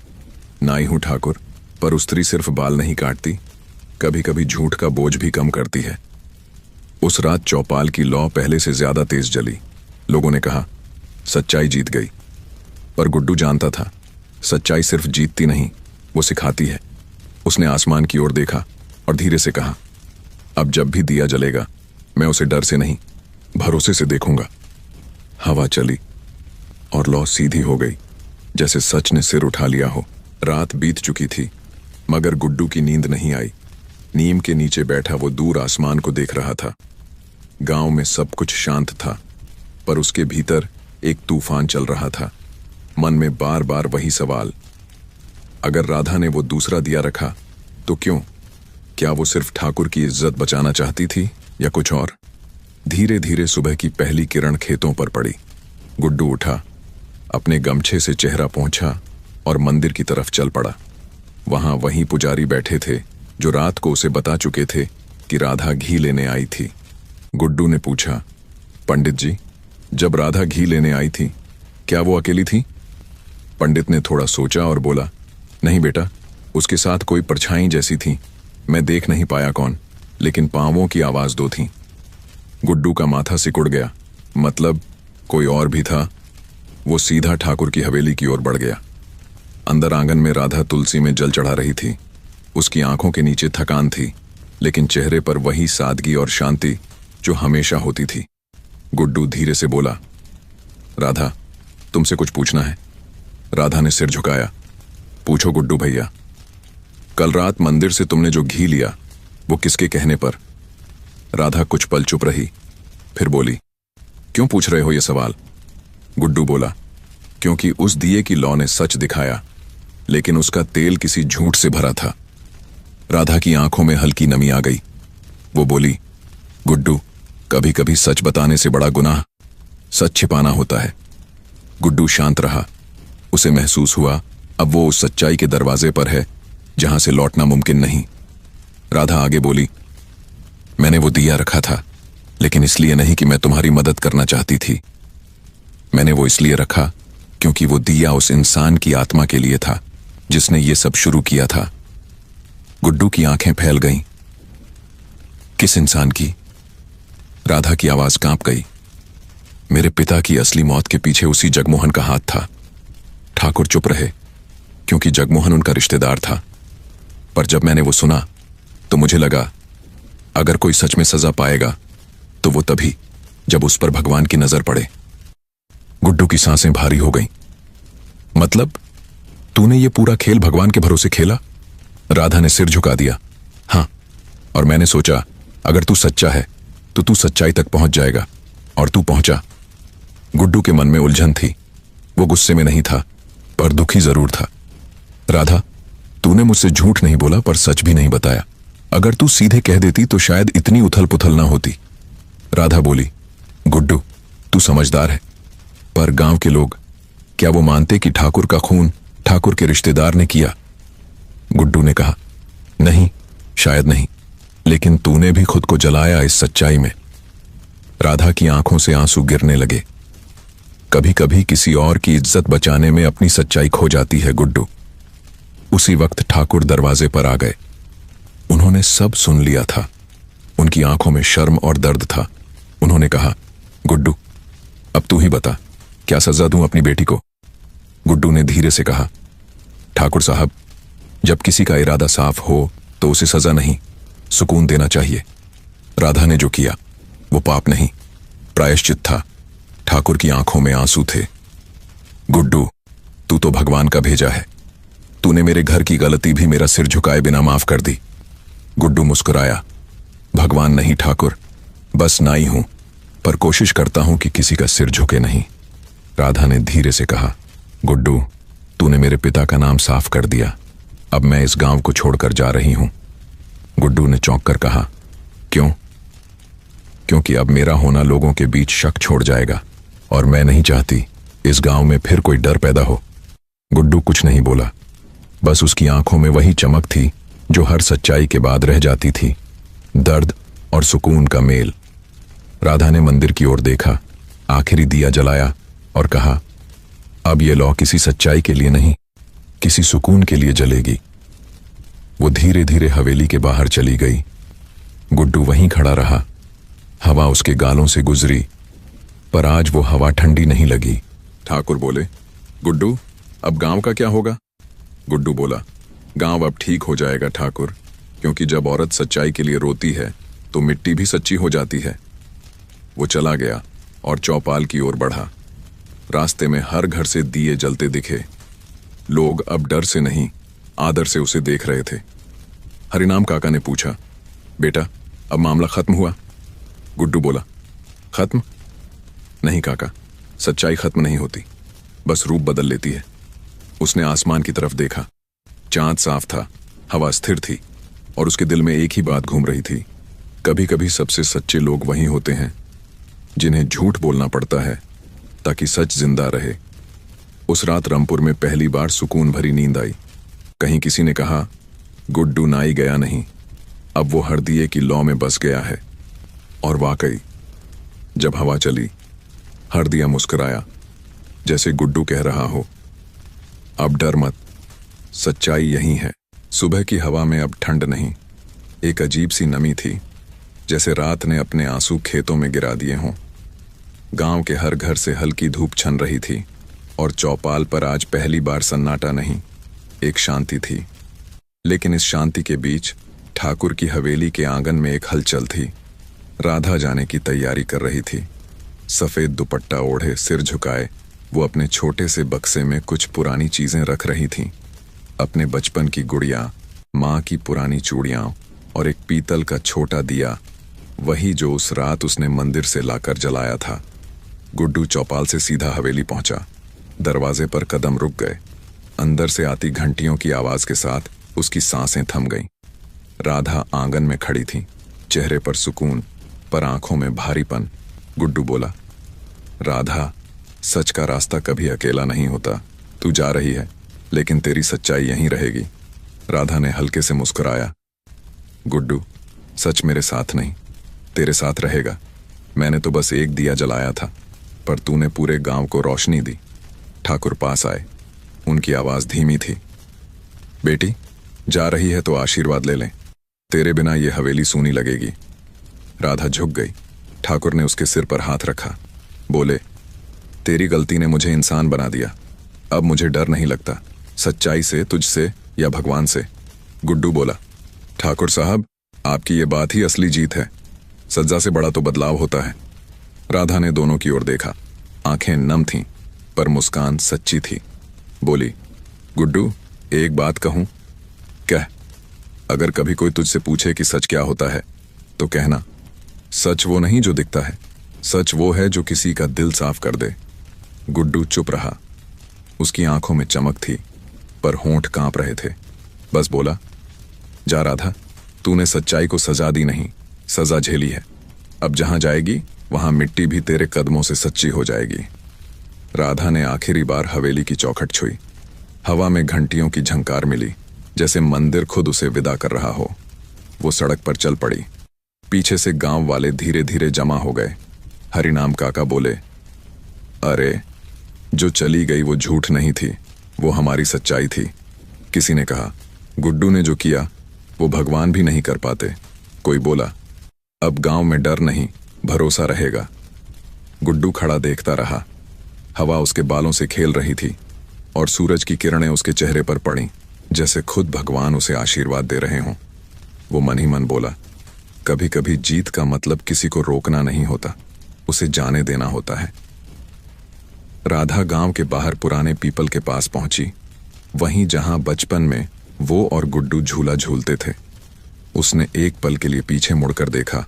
नाई हूं ठाकुर, पर उस स्त्री सिर्फ बाल नहीं काटती, कभी कभी झूठ का बोझ भी कम करती है। उस रात चौपाल की लौ पहले से ज्यादा तेज जली। लोगों ने कहा सच्चाई जीत गई, पर गुड्डू जानता था सच्चाई सिर्फ जीतती नहीं, वो सिखाती है। उसने आसमान की ओर देखा और धीरे से कहा, अब जब भी दिया जलेगा मैं उसे डर से नहीं, भरोसे से देखूंगा। हवा चली और लौ सीधी हो गई, जैसे सच ने सिर उठा लिया हो। रात बीत चुकी थी, मगर गुड्डू की नींद नहीं आई। नीम के नीचे बैठा वो दूर आसमान को देख रहा था। गांव में सब कुछ शांत था, पर उसके भीतर एक तूफान चल रहा था। मन में बार बार वही सवाल, अगर राधा ने वो दूसरा दिया रखा तो क्यों? क्या वो सिर्फ ठाकुर की इज्जत बचाना चाहती थी या कुछ और? धीरे धीरे सुबह की पहली किरण खेतों पर पड़ी। गुड्डू उठा, अपने गमछे से चेहरा पोंछा और मंदिर की तरफ चल पड़ा। वहां वही पुजारी बैठे थे जो रात को उसे बता चुके थे कि राधा घी लेने आई थी। गुड्डू ने पूछा, पंडित जी, जब राधा घी लेने आई थी क्या वो अकेली थी? पंडित ने थोड़ा सोचा और बोला, नहीं बेटा, उसके साथ कोई परछाई जैसी थी। मैं देख नहीं पाया कौन, लेकिन पांवों की आवाज दो थी। गुड्डू का माथा सिकुड़ गया। मतलब कोई और भी था? वो सीधा ठाकुर की हवेली की ओर बढ़ गया। अंदर आंगन में राधा तुलसी में जल चढ़ा रही थी। उसकी आंखों के नीचे थकान थी, लेकिन चेहरे पर वही सादगी और शांति जो हमेशा होती थी। गुड्डू धीरे से बोला, राधा, तुमसे कुछ पूछना है। राधा ने सिर झुकाया। पूछो गुड्डू भैया। कल रात मंदिर से तुमने जो घी लिया वो किसके कहने पर? राधा कुछ पल चुप रही, फिर बोली, क्यों पूछ रहे हो ये सवाल? गुड्डू बोला, क्योंकि उस दिए की लौ ने सच दिखाया, लेकिन उसका तेल किसी झूठ से भरा था। राधा की आंखों में हल्की नमी आ गई। वो बोली, गुड्डू, कभी कभी सच बताने से बड़ा गुनाह सच छिपाना होता है। गुड्डू शांत रहा। उसे महसूस हुआ अब वो उस सच्चाई के दरवाजे पर है जहां से लौटना मुमकिन नहीं। राधा आगे बोली, मैंने वो दिया रखा था, लेकिन इसलिए नहीं कि मैं तुम्हारी मदद करना चाहती थी। मैंने वो इसलिए रखा क्योंकि वो दिया उस इंसान की आत्मा के लिए था जिसने ये सब शुरू किया था। गुड्डू की आंखें फैल गईं। किस इंसान की? राधा की आवाज कांप गई। मेरे पिता की असली मौत के पीछे उसी जगमोहन का हाथ था। ठाकुर चुप रहे, क्योंकि जगमोहन उनका रिश्तेदार था। पर जब मैंने वो सुना तो मुझे लगा अगर कोई सच में सजा पाएगा तो वो तभी जब उस पर भगवान की नजर पड़े। गुड्डू की सांसें भारी हो गईं। मतलब तूने ये पूरा खेल भगवान के भरोसे खेला? राधा ने सिर झुका दिया। हां, और मैंने सोचा अगर तू सच्चा है तो तू सच्चाई तक पहुंच जाएगा, और तू पहुंचा। गुड्डू के मन में उलझन थी। वो गुस्से में नहीं था, पर दुखी जरूर था। राधा, तूने मुझसे झूठ नहीं बोला, पर सच भी नहीं बताया। अगर तू सीधे कह देती तो शायद इतनी उथल पुथल ना होती। राधा बोली, गुड्डू, तू समझदार है, पर गांव के लोग, क्या वो मानते कि ठाकुर का खून ठाकुर के रिश्तेदार ने किया? गुड्डू ने कहा, नहीं, शायद नहीं, लेकिन तूने भी खुद को जलाया इस सच्चाई में। राधा की आंखों से आंसू गिरने लगे। कभी कभी किसी और की इज्जत बचाने में अपनी सच्चाई खो जाती है गुड्डू। उसी वक्त ठाकुर दरवाजे पर आ गए। उन्होंने सब सुन लिया था। उनकी आंखों में शर्म और दर्द था। उन्होंने कहा, गुड्डू, अब तू ही बता, क्या सजा दूं अपनी बेटी को? गुड्डू ने धीरे से कहा, ठाकुर साहब, जब किसी का इरादा साफ हो तो उसे सजा नहीं, सुकून देना चाहिए। राधा ने जो किया वो पाप नहीं, प्रायश्चित था। ठाकुर की आंखों में आंसू थे। गुड्डू, तू तो भगवान का भेजा है। तूने मेरे घर की गलती भी मेरा सिर झुकाए बिना माफ कर दी। गुड्डू मुस्कुराया। भगवान नहीं ठाकुर, बस नाई हूं, पर कोशिश करता हूं कि किसी का सिर झुके नहीं। राधा ने धीरे से कहा, गुड्डू, तूने मेरे पिता का नाम साफ कर दिया। अब मैं इस गांव को छोड़कर जा रही हूं। गुड्डू ने चौंक कर कहा, क्यों? क्योंकि अब मेरा होना लोगों के बीच शक छोड़ जाएगा, और मैं नहीं चाहती इस गांव में फिर कोई डर पैदा हो। गुड्डू कुछ नहीं बोला, बस उसकी आंखों में वही चमक थी जो हर सच्चाई के बाद रह जाती थी, दर्द और सुकून का मेल। राधा ने मंदिर की ओर देखा। आखिरी दिया जलाया और कहा, अब ये लौ किसी सच्चाई के लिए नहीं, किसी सुकून के लिए जलेगी। वो धीरे धीरे हवेली के बाहर चली गई। गुड्डू वहीं खड़ा रहा। हवा उसके गालों से गुजरी, पर आज वो हवा ठंडी नहीं लगी। ठाकुर बोले, गुड्डू, अब गांव का क्या होगा? गुड्डू बोला, गांव अब ठीक हो जाएगा ठाकुर, क्योंकि जब औरत सच्चाई के लिए रोती है तो मिट्टी भी सच्ची हो जाती है। वो चला गया और चौपाल की ओर बढ़ा। रास्ते में हर घर से दिए जलते दिखे। लोग अब डर से नहीं, आदर से उसे देख रहे थे। हरिनाम काका ने पूछा, बेटा, अब मामला खत्म हुआ? गुड्डू बोला, खत्म? नहीं काका, सच्चाई खत्म नहीं होती, बस रूप बदल लेती है। उसने आसमान की तरफ देखा। चांद साफ था, हवा स्थिर थी और उसके दिल में एक ही बात घूम रही थी। कभी कभी सबसे सच्चे लोग वही होते हैं जिन्हें झूठ बोलना पड़ता है ताकि सच जिंदा रहे। उस रात रामपुर में पहली बार सुकून भरी नींद आई। कहीं किसी ने कहा, गुड्डू नाई गया नहीं, अब वो हरदिए की लौ में बस गया है। और वाकई जब हवा चली, हरदिया मुस्कुराया, जैसे गुड्डू कह रहा हो, अब डर मत, सच्चाई यही है। सुबह की हवा में अब ठंड नहीं, एक अजीब सी नमी थी, जैसे रात ने अपने आंसू खेतों में गिरा दिए हों। गांव के हर घर से हल्की धूप छन रही थी और चौपाल पर आज पहली बार सन्नाटा नहीं, एक शांति थी। लेकिन इस शांति के बीच ठाकुर की हवेली के आंगन में एक हलचल थी। राधा जाने की तैयारी कर रही थी। सफेद दुपट्टा ओढ़े, सिर झुकाए, वो अपने छोटे से बक्से में कुछ पुरानी चीजें रख रही थी। अपने बचपन की गुड़िया, माँ की पुरानी चूड़ियां और एक पीतल का छोटा दिया, वही जो उस रात उसने मंदिर से लाकर जलाया था। गुड्डू चौपाल से सीधा हवेली पहुंचा। दरवाजे पर कदम रुक गए। अंदर से आती घंटियों की आवाज के साथ उसकी सांसें थम गईं। राधा आंगन में खड़ी थी, चेहरे पर सुकून, पर आंखों में भारीपन। गुड्डू बोला, राधा, सच का रास्ता कभी अकेला नहीं होता। तू जा रही है, लेकिन तेरी सच्चाई यहीं रहेगी। राधा ने हल्के से मुस्कुराया। गुड्डू, सच मेरे साथ नहीं, तेरे साथ रहेगा। मैंने तो बस एक दिया जलाया था, पर तूने पूरे गांव को रोशनी दी। ठाकुर पास आए। उनकी आवाज धीमी थी। बेटी, जा रही है तो आशीर्वाद ले लें, तेरे बिना ये हवेली सूनी लगेगी। राधा झुक गई। ठाकुर ने उसके सिर पर हाथ रखा। बोले, तेरी गलती ने मुझे इंसान बना दिया। अब मुझे डर नहीं लगता, सच्चाई से, तुझसे या भगवान से। गुड्डू बोला, ठाकुर साहब, आपकी ये बात ही असली जीत है। सजा से बड़ा तो बदलाव होता है। राधा ने दोनों की ओर देखा। आंखें नम थीं, पर मुस्कान सच्ची थी। बोली, गुड्डू, एक बात कहूं? कह। अगर कभी कोई तुझसे पूछे कि सच क्या होता है, तो कहना, सच वो नहीं जो दिखता है, सच वो है जो किसी का दिल साफ कर दे। गुड्डू चुप रहा। उसकी आंखों में चमक थी, पर होंठ कांप रहे थे। बस बोला, जा राधा, तूने सच्चाई को सजा दी नहीं, सजा झेली है। अब जहां जाएगी वहां मिट्टी भी तेरे कदमों से सच्ची हो जाएगी। राधा ने आखिरी बार हवेली की चौखट छुई। हवा में घंटियों की झंकार मिली, जैसे मंदिर खुद उसे विदा कर रहा हो। वो सड़क पर चल पड़ी। पीछे से गांव वाले धीरे धीरे जमा हो गए। हरिनाम काका बोले, अरे, जो चली गई वो झूठ नहीं थी, वो हमारी सच्चाई थी। किसी ने कहा, गुड्डू ने जो किया वो भगवान भी नहीं कर पाते। कोई बोला, अब गांव में डर नहीं, भरोसा रहेगा। गुड्डू खड़ा देखता रहा। हवा उसके बालों से खेल रही थी और सूरज की किरणें उसके चेहरे पर पड़ीं, जैसे खुद भगवान उसे आशीर्वाद दे रहे हों। वो मन ही मन बोला, कभी कभी जीत का मतलब किसी को रोकना नहीं होता, उसे जाने देना होता है। राधा गांव के बाहर पुराने पीपल के पास पहुंची, वहीं जहां बचपन में वो और गुड्डू झूला झूलते थे। उसने एक पल के लिए पीछे मुड़कर देखा।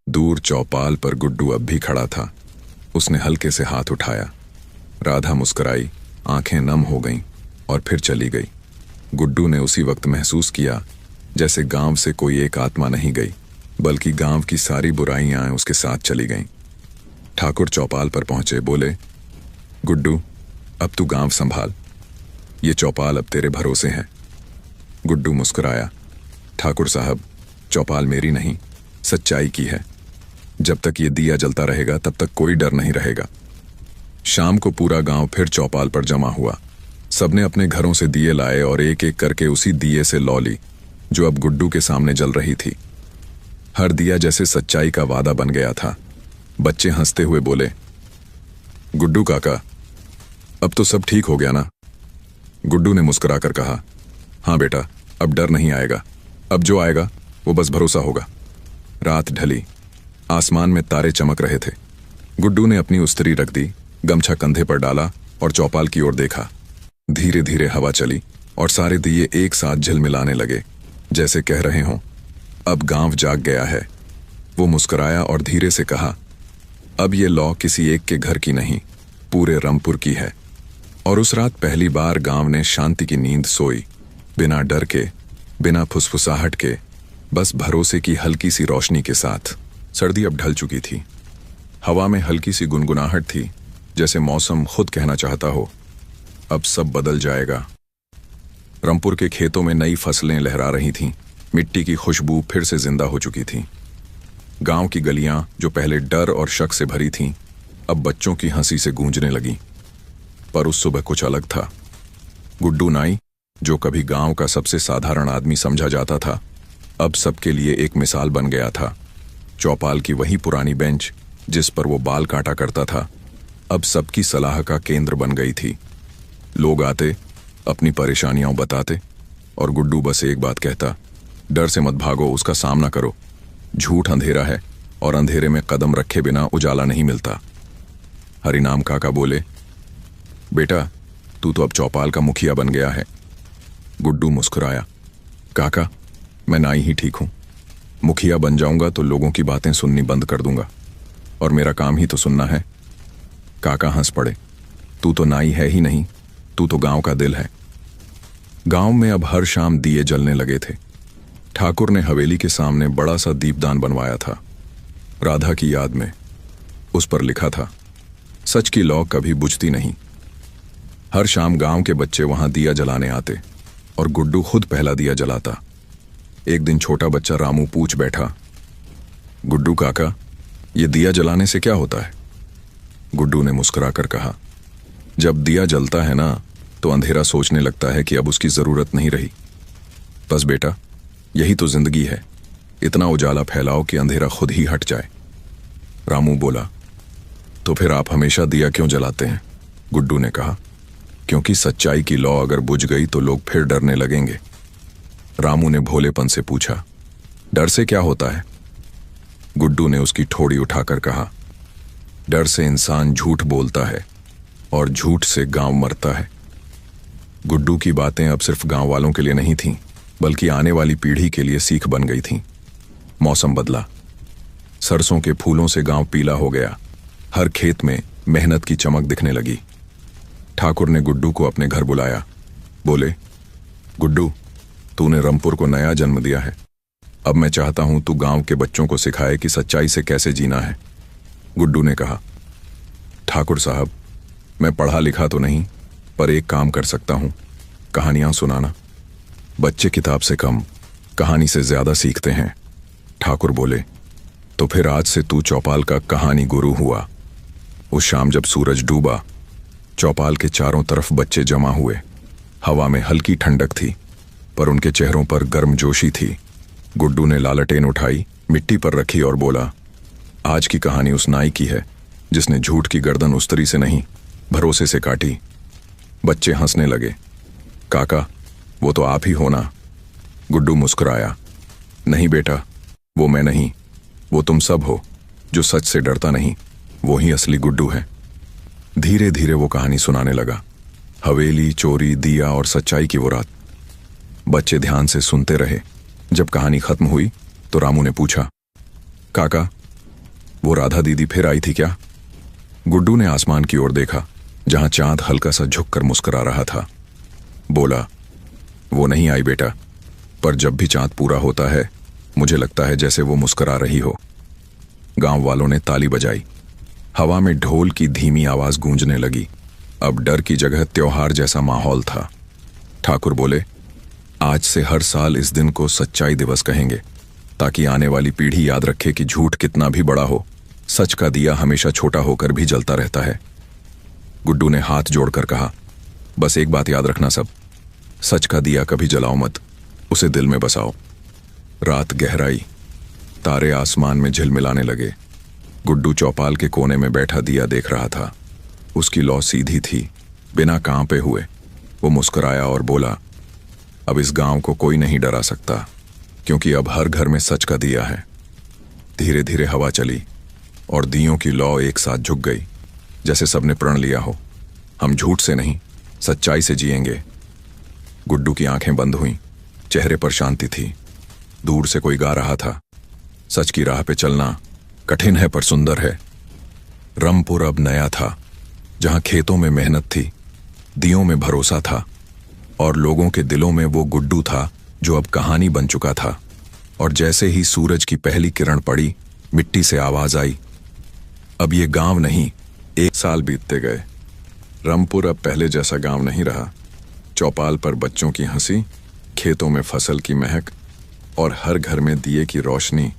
दूर चौपाल पर गुड्डू अब भी खड़ा था। उसने हल्के से हाथ उठाया। राधा मुस्कुराई, आंखें नम हो गईं और फिर चली गई। गुड्डू ने उसी वक्त महसूस किया जैसे गांव से कोई एक आत्मा नहीं गई, बल्कि गांव की सारी बुराइयां उसके साथ चली गईं। ठाकुर चौपाल पर पहुंचे। बोले, गुड्डू, अब तू गांव संभाल, ये चौपाल अब तेरे भरोसे है। गुड्डू मुस्कुराया। ठाकुर साहब, चौपाल मेरी नहीं, सच्चाई की है। जब तक ये दिया जलता रहेगा तब तक कोई डर नहीं रहेगा। शाम को पूरा गांव फिर चौपाल पर जमा हुआ। सबने अपने घरों से दिए लाए और एक एक करके उसी दिए से लौ ली जो अब गुड्डू के सामने जल रही थी। हर दिया जैसे सच्चाई का वादा बन गया था। बच्चे हंसते हुए बोले, गुड्डू काका, अब तो सब ठीक हो गया ना? गुड्डू ने मुस्कुराकर कहा, हाँ बेटा, अब डर नहीं आएगा। अब जो आएगा वो बस भरोसा होगा। रात ढली, आसमान में तारे चमक रहे थे। गुड्डू ने अपनी उस्तरी रख दी, गमछा कंधे पर डाला और चौपाल की ओर देखा। धीरे धीरे हवा चली और सारे दिए एक साथ झिलमिलाने लगे, जैसे कह रहे हों, अब गांव जाग गया है। वो मुस्कुराया और धीरे से कहा, अब ये लौ किसी एक के घर की नहीं, पूरे रामपुर की है। और उस रात पहली बार गांव ने शांति की नींद सोई, बिना डर के, बिना फुसफुसाहट के, बस भरोसे की हल्की सी रोशनी के साथ। सर्दी अब ढल चुकी थी। हवा में हल्की सी गुनगुनाहट थी, जैसे मौसम खुद कहना चाहता हो, अब सब बदल जाएगा। रामपुर के खेतों में नई फसलें लहरा रही थीं। मिट्टी की खुशबू फिर से जिंदा हो चुकी थी। गांव की गलियां जो पहले डर और शक से भरी थीं, अब बच्चों की हंसी से गूंजने लगीं। पर उस सुबह कुछ अलग था। गुड्डू नाई, जो कभी गांव का सबसे साधारण आदमी समझा जाता था, अब सबके लिए एक मिसाल बन गया था। चौपाल की वही पुरानी बेंच जिस पर वो बाल काटा करता था, अब सबकी सलाह का केंद्र बन गई थी। लोग आते, अपनी परेशानियां बताते और गुड्डू बस एक बात कहता, डर से मत भागो, उसका सामना करो। झूठ अंधेरा है और अंधेरे में कदम रखे बिना उजाला नहीं मिलता। हरिनाम काका बोले, बेटा, तू तो अब चौपाल का मुखिया बन गया है। गुड्डू मुस्कुराया, काका, मैं नाई ही ठीक हूं। मुखिया बन जाऊंगा तो लोगों की बातें सुननी बंद कर दूंगा, और मेरा काम ही तो सुनना है। काका हंस पड़े, तू तो नाई है ही नहीं, तू तो गांव का दिल है। गांव में अब हर शाम दिए जलने लगे थे। ठाकुर ने हवेली के सामने बड़ा सा दीपदान बनवाया था, राधा की याद में। उस पर लिखा था, सच की लौ कभी बुझती नहीं। हर शाम गांव के बच्चे वहां दिया जलाने आते और गुड्डू खुद पहला दिया जलाता। एक दिन छोटा बच्चा रामू पूछ बैठा, गुड्डू काका, ये दिया जलाने से क्या होता है? गुड्डू ने मुस्कुराकर कहा, जब दिया जलता है ना, तो अंधेरा सोचने लगता है कि अब उसकी जरूरत नहीं रही। बस बेटा, यही तो जिंदगी है। इतना उजाला फैलाओ कि अंधेरा खुद ही हट जाए। रामू बोला, तो फिर आप हमेशा दिया क्यों जलाते हैं? गुड्डू ने कहा, क्योंकि सच्चाई की लौ अगर बुझ गई तो लोग फिर डरने लगेंगे। रामू ने भोलेपन से पूछा, डर से क्या होता है? गुड्डू ने उसकी ठोड़ी उठाकर कहा, डर से इंसान झूठ बोलता है और झूठ से गांव मरता है। गुड्डू की बातें अब सिर्फ गांव वालों के लिए नहीं थीं, बल्कि आने वाली पीढ़ी के लिए सीख बन गई थीं। मौसम बदला, सरसों के फूलों से गांव पीला हो गया। हर खेत में मेहनत की चमक दिखने लगी। ठाकुर ने गुड्डू को अपने घर बुलाया। बोले, गुड्डू, तूने रामपुर को नया जन्म दिया है। अब मैं चाहता हूं तू गांव के बच्चों को सिखाए कि सच्चाई से कैसे जीना है। गुड्डू ने कहा, ठाकुर साहब, मैं पढ़ा लिखा तो नहीं, पर एक काम कर सकता हूं, कहानियां सुनाना। बच्चे किताब से कम, कहानी से ज्यादा सीखते हैं। ठाकुर बोले, तो फिर आज से तू चौपाल का कहानी गुरु हुआ। उस शाम जब सूरज डूबा, चौपाल के चारों तरफ बच्चे जमा हुए। हवा में हल्की ठंडक थी, पर उनके चेहरों पर गर्मजोशी थी। गुड्डू ने लालटेन उठाई, मिट्टी पर रखी और बोला, आज की कहानी उस नाई की है जिसने झूठ की गर्दन उस्तरी से नहीं, भरोसे से काटी। बच्चे हंसने लगे। काका, वो तो आप ही हो ना? गुड्डू मुस्कुराया, नहीं बेटा, वो मैं नहीं, वो तुम सब हो जो सच से डरता नहीं। वो ही असली गुड्डू है। धीरे धीरे वो कहानी सुनाने लगा, हवेली, चोरी, दिया और सच्चाई की वो रात। बच्चे ध्यान से सुनते रहे। जब कहानी खत्म हुई तो रामू ने पूछा, काका, वो राधा दीदी फिर आई थी क्या? गुड्डू ने आसमान की ओर देखा, जहां चांद हल्का सा झुककर मुस्कुरा रहा था। बोला, वो नहीं आई बेटा, पर जब भी चांद पूरा होता है, मुझे लगता है जैसे वो मुस्कुरा रही हो। गांव वालों ने ताली बजाई। हवा में ढोल की धीमी आवाज गूंजने लगी। अब डर की जगह त्योहार जैसा माहौल था। ठाकुर बोले, आज से हर साल इस दिन को सच्चाई दिवस कहेंगे। ताकि आने वाली पीढ़ी याद रखे कि झूठ कितना भी बड़ा हो, सच का दिया हमेशा छोटा होकर भी जलता रहता है। गुड्डू ने हाथ जोड़कर कहा, बस एक बात याद रखना सब, सच का दिया कभी जलाओ मत, उसे दिल में बसाओ। रात गहराई, तारे आसमान में झिलमिलाने लगे। गुड्डू चौपाल के कोने में बैठा दिया देख रहा था। उसकी लौ सीधी थी, बिना कांपे हुए। वो मुस्कुराया और बोला, अब इस गांव को कोई नहीं डरा सकता, क्योंकि अब हर घर में सच का दिया है। धीरे धीरे हवा चली और दियों की लौ एक साथ झुक गई, जैसे सबने प्रण लिया हो, हम झूठ से नहीं, सच्चाई से जिएंगे। गुड्डू की आंखें बंद हुईं, चेहरे पर शांति थी। दूर से कोई गा रहा था, सच की राह पे चलना कठिन है पर सुंदर है। रमपुर अब नया था, जहां खेतों में मेहनत थी, दियों में भरोसा था, और लोगों के दिलों में वो गुड्डू था जो अब कहानी बन चुका था। और जैसे ही सूरज की पहली किरण पड़ी, मिट्टी से आवाज आई, अब ये गांव नहीं। 1 साल बीतते गए। रमपुर अब पहले जैसा गांव नहीं रहा। चौपाल पर बच्चों की हंसी, खेतों में फसल की महक, और हर घर में दिए की रोशनी,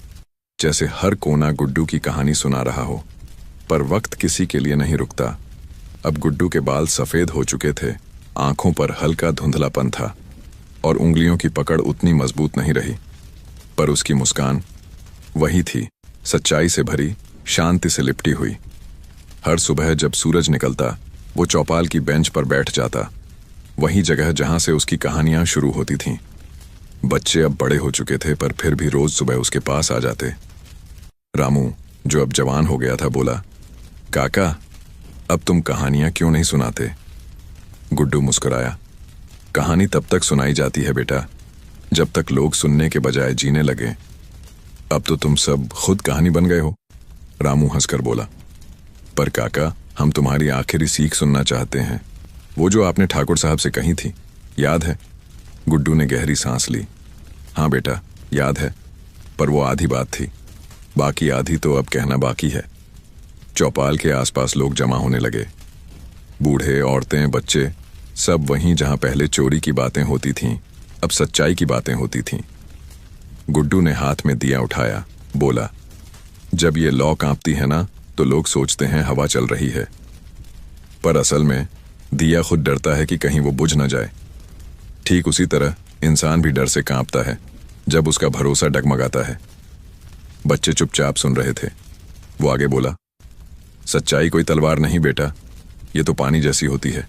जैसे हर कोना गुड्डू की कहानी सुना रहा हो। पर वक्त किसी के लिए नहीं रुकता। अब गुड्डू के बाल सफेद हो चुके थे, आंखों पर हल्का धुंधलापन था, और उंगलियों की पकड़ उतनी मजबूत नहीं रही। पर उसकी मुस्कान वही थी, सच्चाई से भरी, शांति से लिपटी हुई। हर सुबह जब सूरज निकलता, वो चौपाल की बेंच पर बैठ जाता, वही जगह जहां से उसकी कहानियां शुरू होती थीं। बच्चे अब बड़े हो चुके थे, पर फिर भी रोज सुबह उसके पास आ जाते। रामू, जो अब जवान हो गया था, बोला, काका, अब तुम कहानियां क्यों नहीं सुनाते? गुड्डू मुस्कुराया, कहानी तब तक सुनाई जाती है बेटा, जब तक लोग सुनने के बजाय जीने लगे। अब तो तुम सब खुद कहानी बन गए हो। रामू हंसकर बोला, पर काका, हम तुम्हारी आखिरी सीख सुनना चाहते हैं, वो जो आपने ठाकुर साहब से कही थी, याद है? गुड्डू ने गहरी सांस ली। हाँ बेटा, याद है, पर वो आधी बात थी, बाकी आधी तो अब कहना बाकी है। चौपाल के आसपास लोग जमा होने लगे। बूढ़े, औरतें, बच्चे, सब वहीं जहां पहले चोरी की बातें होती थीं, अब सच्चाई की बातें होती थीं। गुड्डू ने हाथ में दिया उठाया, बोला, जब ये लौ कांपती है ना, तो लोग सोचते हैं हवा चल रही है, पर असल में दिया खुद डरता है कि कहीं वो बुझ न जाए। ठीक उसी तरह इंसान भी डर से कांपता है जब उसका भरोसा डगमगाता है। बच्चे चुपचाप सुन रहे थे। वो आगे बोला, सच्चाई कोई तलवार नहीं बेटा, ये तो पानी जैसी होती है,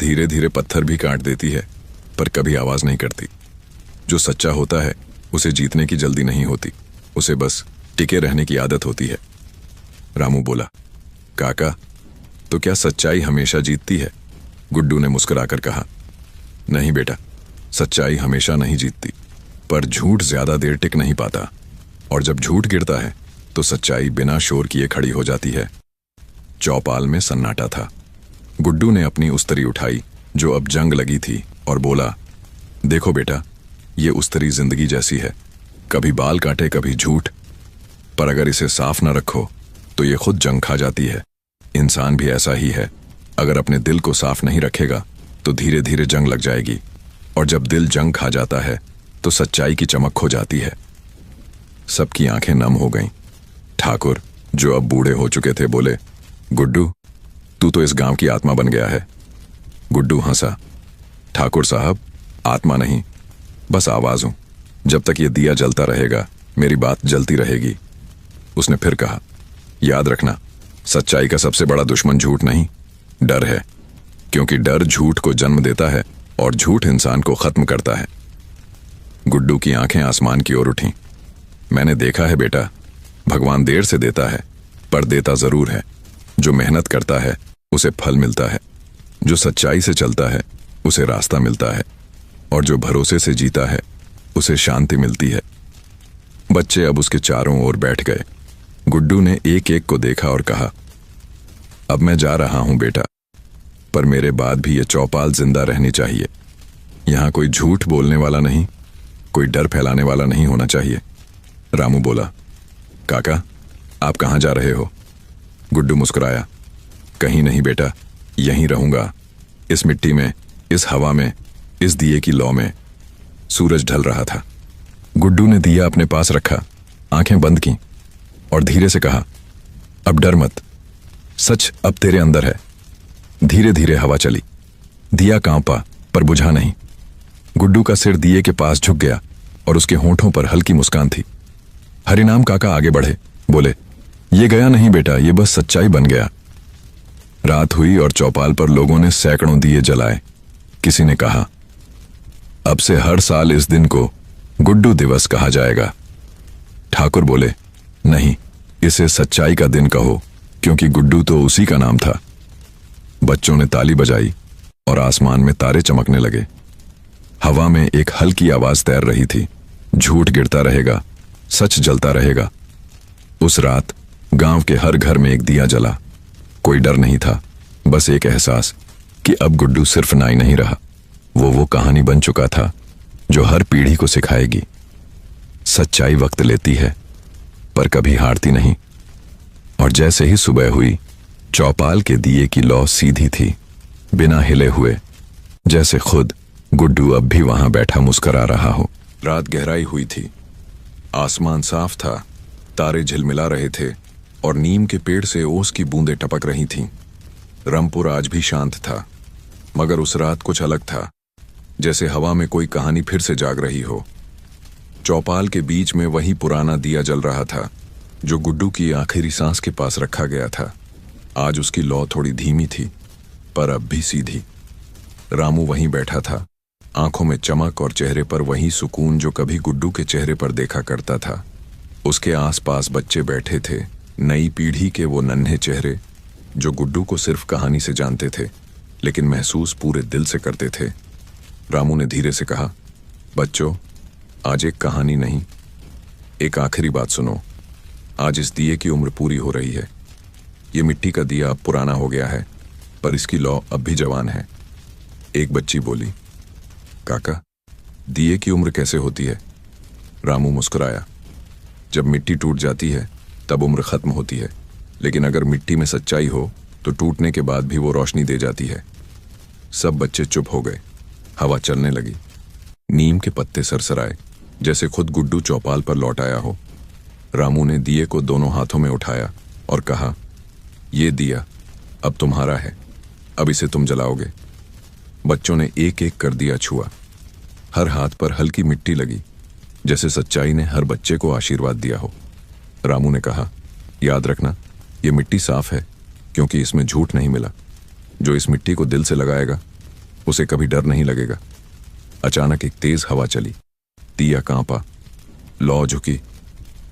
धीरे धीरे पत्थर भी काट देती है, पर कभी आवाज नहीं करती। जो सच्चा होता है उसे जीतने की जल्दी नहीं होती, उसे बस टिके रहने की आदत होती है। रामू बोला, काका, तो क्या सच्चाई हमेशा जीतती है? गुड्डू ने मुस्कुराकर कहा, नहीं बेटा, सच्चाई हमेशा नहीं जीतती, पर झूठ ज्यादा देर टिक नहीं पाता, और जब झूठ गिरता है तो सच्चाई बिना शोर किए खड़ी हो जाती है। चौपाल में सन्नाटा था। गुड्डू ने अपनी उस्तरी उठाई, जो अब जंग लगी थी, और बोला, देखो बेटा, ये उस्तरी जिंदगी जैसी है, कभी बाल काटे कभी झूठ, पर अगर इसे साफ न रखो तो ये खुद जंग खा जाती है। इंसान भी ऐसा ही है, अगर अपने दिल को साफ नहीं रखेगा तो धीरे धीरे जंग लग जाएगी, और जब दिल जंग खा जाता है तो सच्चाई की चमक खो जाती है। सबकी आंखें नम हो गईं। ठाकुर, जो अब बूढ़े हो चुके थे, बोले, गुड्डू, तू तो इस गांव की आत्मा बन गया है। गुड्डू हंसा, ठाकुर साहब, आत्मा नहीं, बस आवाज हूं। जब तक ये दिया जलता रहेगा, मेरी बात जलती रहेगी। उसने फिर कहा, याद रखना, सच्चाई का सबसे बड़ा दुश्मन झूठ नहीं, डर है, क्योंकि डर झूठ को जन्म देता है और झूठ इंसान को खत्म करता है। गुड्डू की आंखें आसमान की ओर उठीं। मैंने देखा है बेटा, भगवान देर से देता है, पर देता जरूर है। जो मेहनत करता है उसे फल मिलता है, जो सच्चाई से चलता है उसे रास्ता मिलता है, और जो भरोसे से जीता है उसे शांति मिलती है। बच्चे अब उसके चारों ओर बैठ गए। गुड्डू ने एक एक को देखा और कहा, अब मैं जा रहा हूं बेटा, पर मेरे बाद भी ये चौपाल जिंदा रहनी चाहिए। यहां कोई झूठ बोलने वाला नहीं, कोई डर फैलाने वाला नहीं होना चाहिए। रामू बोला, काका, आप कहां जा रहे हो? गुड्डू मुस्कुराया, कहीं नहीं बेटा, यहीं रहूंगा, इस मिट्टी में, इस हवा में, इस दिए की लौ में। सूरज ढल रहा था। गुड्डू ने दिया अपने पास रखा, आंखें बंद की और धीरे से कहा, अब डर मत, सच अब तेरे अंदर है। धीरे धीरे हवा चली। दिया कांपा पर बुझा नहीं। गुड्डू का सिर दिए के पास झुक गया और उसके होंठों पर हल्की मुस्कान थी। हरिनाम काका आगे बढ़े, बोले, ये गया नहीं बेटा, ये बस सच्चाई बन गया। रात हुई और चौपाल पर लोगों ने सैकड़ों दिए जलाए। किसी ने कहा, अब से हर साल इस दिन को गुड्डू दिवस कहा जाएगा। ठाकुर बोले, नहीं, इसे सच्चाई का दिन कहो, क्योंकि गुड्डू तो उसी का नाम था। बच्चों ने ताली बजाई और आसमान में तारे चमकने लगे। हवा में एक हल्की आवाज तैर रही थी, झूठ गिरता रहेगा, सच जलता रहेगा। उस रात गांव के हर घर में एक दिया जला। कोई डर नहीं था, बस एक एहसास कि अब गुड्डू सिर्फ नाई नहीं रहा, वो कहानी बन चुका था जो हर पीढ़ी को सिखाएगी। सच्चाई वक्त लेती है पर कभी हारती नहीं। और जैसे ही सुबह हुई, चौपाल के दिए की लौ सीधी थी, बिना हिले हुए, जैसे खुद गुड्डू अब भी वहां बैठा मुस्कुरा रहा हो। रात गहराई हुई थी, आसमान साफ था, तारे झिलमिला रहे थे और नीम के पेड़ से ओस की बूंदें टपक रही थीं। रामपुर आज भी शांत था, मगर उस रात कुछ अलग था, जैसे हवा में कोई कहानी फिर से जाग रही हो। चौपाल के बीच में वही पुराना दिया जल रहा था जो गुड्डू की आखिरी सांस के पास रखा गया था। आज उसकी लौ थोड़ी धीमी थी, पर अब भी सीधी। रामू वहीं बैठा था, आंखों में चमक और चेहरे पर वही सुकून जो कभी गुड्डू के चेहरे पर देखा करता था। उसके आसपास बच्चे बैठे थे, नई पीढ़ी के वो नन्हे चेहरे जो गुड्डू को सिर्फ कहानी से जानते थे, लेकिन महसूस पूरे दिल से करते थे। रामू ने धीरे से कहा, बच्चों, आज एक कहानी नहीं, एक आखिरी बात सुनो। आज इस दिए की उम्र पूरी हो रही है। ये मिट्टी का दिया अब पुराना हो गया है, पर इसकी लौ अब भी जवान है। एक बच्ची बोली, काका, दिए की उम्र कैसे होती है? रामू मुस्कुराया, जब मिट्टी टूट जाती है तब उम्र खत्म होती है, लेकिन अगर मिट्टी में सच्चाई हो तो टूटने के बाद भी वो रोशनी दे जाती है। सब बच्चे चुप हो गए। हवा चलने लगी, नीम के पत्ते सरसराए, जैसे खुद गुड्डू चौपाल पर लौट आया हो। रामू ने दिए को दोनों हाथों में उठाया और कहा, ये दिया अब तुम्हारा है, अब इसे तुम जलाओगे। बच्चों ने एक एक कर दिया छुआ। हर हाथ पर हल्की मिट्टी लगी, जैसे सच्चाई ने हर बच्चे को आशीर्वाद दिया हो। रामू ने कहा, याद रखना, ये मिट्टी साफ है क्योंकि इसमें झूठ नहीं मिला। जो इस मिट्टी को दिल से लगाएगा उसे कभी डर नहीं लगेगा। अचानक एक तेज हवा चली, दिया कांपा, लौ झुकी,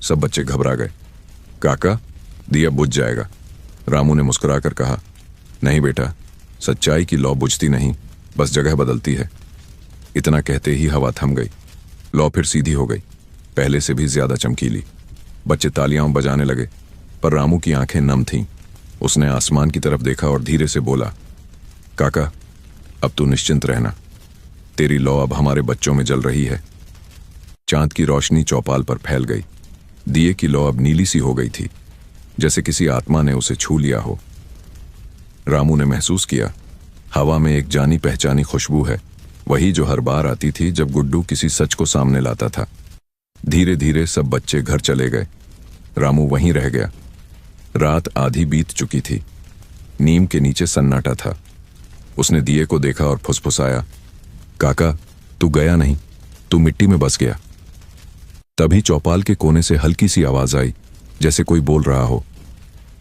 सब बच्चे घबरा गए। काका, दिया बुझ जाएगा। रामू ने मुस्कुराकर कहा, नहीं बेटा, सच्चाई की लौ बुझती नहीं, बस जगह बदलती है। इतना कहते ही हवा थम गई, लौ फिर सीधी हो गई, पहले से भी ज्यादा चमकीली। बच्चे तालियां बजाने लगे, पर रामू की आंखें नम थीं। उसने आसमान की तरफ देखा और धीरे से बोला, काका, अब तू निश्चिंत रहना, तेरी लौ अब हमारे बच्चों में जल रही है। चांद की रोशनी चौपाल पर फैल गई। दिए की लौ अब नीली सी हो गई थी, जैसे किसी आत्मा ने उसे छू लिया हो। रामू ने महसूस किया, हवा में एक जानी पहचानी खुशबू है, वही जो हर बार आती थी जब गुड्डू किसी सच को सामने लाता था। धीरे धीरे सब बच्चे घर चले गए, रामू वहीं रह गया। रात आधी बीत चुकी थी, नीम के नीचे सन्नाटा था। उसने दिए को देखा और फुसफुसाया, काका, तू गया नहीं, तू मिट्टी में बस गया। तभी चौपाल के कोने से हल्की सी आवाज आई, जैसे कोई बोल रहा हो,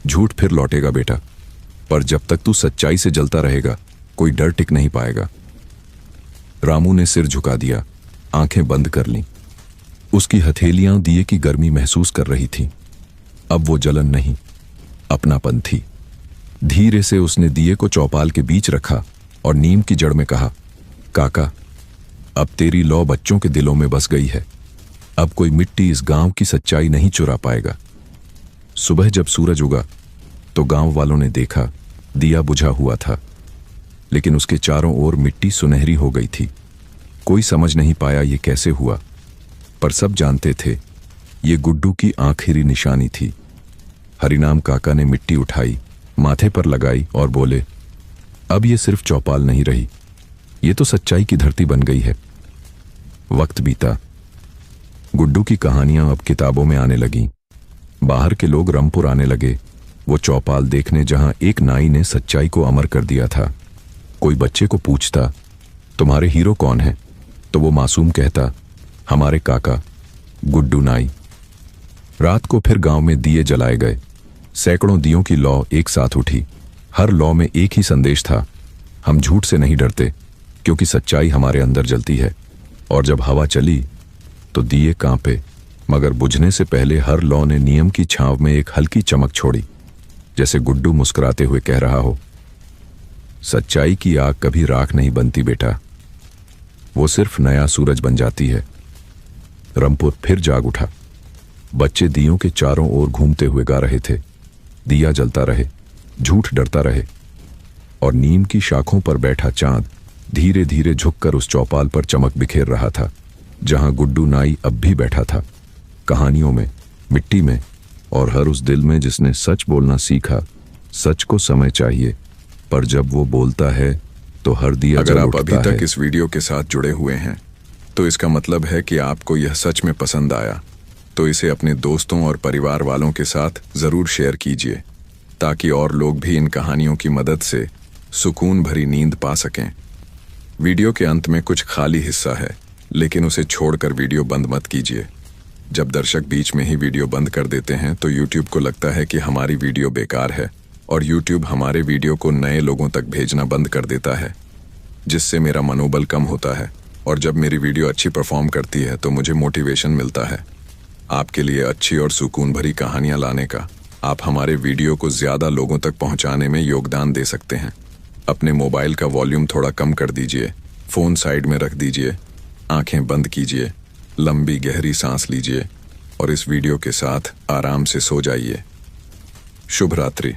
झूठ फिर लौटेगा बेटा, पर जब तक तू सच्चाई से जलता रहेगा कोई डर टिक नहीं पाएगा। रामू ने सिर झुका दिया, आंखें बंद कर लीं। उसकी हथेलियां दिए की गर्मी महसूस कर रही थीं। अब वो जलन नहीं, अपनापन थी। धीरे से उसने दिए को चौपाल के बीच रखा और नीम की जड़ में कहा, काका, अब तेरी लौ बच्चों के दिलों में बस गई है। अब कोई मिट्टी इस गांव की सच्चाई नहीं चुरा पाएगा। सुबह जब सूरज उगा तो गांव वालों ने देखा, दिया बुझा हुआ था, लेकिन उसके चारों ओर मिट्टी सुनहरी हो गई थी। कोई समझ नहीं पाया ये कैसे हुआ, पर सब जानते थे ये गुड्डू की आखिरी निशानी थी। हरिनाम काका ने मिट्टी उठाई, माथे पर लगाई और बोले, अब ये सिर्फ चौपाल नहीं रही, ये तो सच्चाई की धरती बन गई है। वक्त बीता, गुड्डू की कहानियां अब किताबों में आने लगीं। बाहर के लोग रामपुर आने लगे, वो चौपाल देखने जहां एक नाई ने सच्चाई को अमर कर दिया था। कोई बच्चे को पूछता, तुम्हारे हीरो कौन है? तो वो मासूम कहता, हमारे काका गुड्डू नाई। रात को फिर गांव में दिए जलाए गए। सैकड़ों दियों की लौ एक साथ उठी। हर लौ में एक ही संदेश था, हम झूठ से नहीं डरते क्योंकि सच्चाई हमारे अंदर जलती है। और जब हवा चली तो दिए कांपे, मगर बुझने से पहले हर लौ ने नियम की छांव में एक हल्की चमक छोड़ी, जैसे गुड्डू मुस्कुराते हुए कह रहा हो, सच्चाई की आग कभी राख नहीं बनती बेटा, वो सिर्फ नया सूरज बन जाती है। रामपुर फिर जाग उठा। बच्चे दियों के चारों ओर घूमते हुए गा रहे थे, दिया जलता रहे, झूठ डरता रहे। और नीम की शाखों पर बैठा चांद धीरे धीरे झुककर उस चौपाल पर चमक बिखेर रहा था जहां गुड्डू नाई अब भी बैठा था, कहानियों में, मिट्टी में और हर उस दिल में जिसने सच बोलना सीखा। सच को समय चाहिए, पर जब वो बोलता है तो हर दिया जल उठता है। अगर आप अभी तक इस वीडियो के साथ जुड़े हुए हैं तो इसका मतलब है कि आपको यह सच में पसंद आया। तो इसे अपने दोस्तों और परिवार वालों के साथ जरूर शेयर कीजिए ताकि और लोग भी इन कहानियों की मदद से सुकून भरी नींद पा सकें। वीडियो के अंत में कुछ खाली हिस्सा है, लेकिन उसे छोड़कर वीडियो बंद मत कीजिए। जब दर्शक बीच में ही वीडियो बंद कर देते हैं तो YouTube को लगता है कि हमारी वीडियो बेकार है और YouTube हमारे वीडियो को नए लोगों तक भेजना बंद कर देता है, जिससे मेरा मनोबल कम होता है। और जब मेरी वीडियो अच्छी परफॉर्म करती है तो मुझे मोटिवेशन मिलता है आपके लिए अच्छी और सुकून भरी कहानियां लाने का। आप हमारे वीडियो को ज़्यादा लोगों तक पहुंचाने में योगदान दे सकते हैं। अपने मोबाइल का वॉल्यूम थोड़ा कम कर दीजिए, फ़ोन साइड में रख दीजिए, आंखें बंद कीजिए, लंबी गहरी सांस लीजिए और इस वीडियो के साथ आराम से सो जाइए। शुभ रात्रि।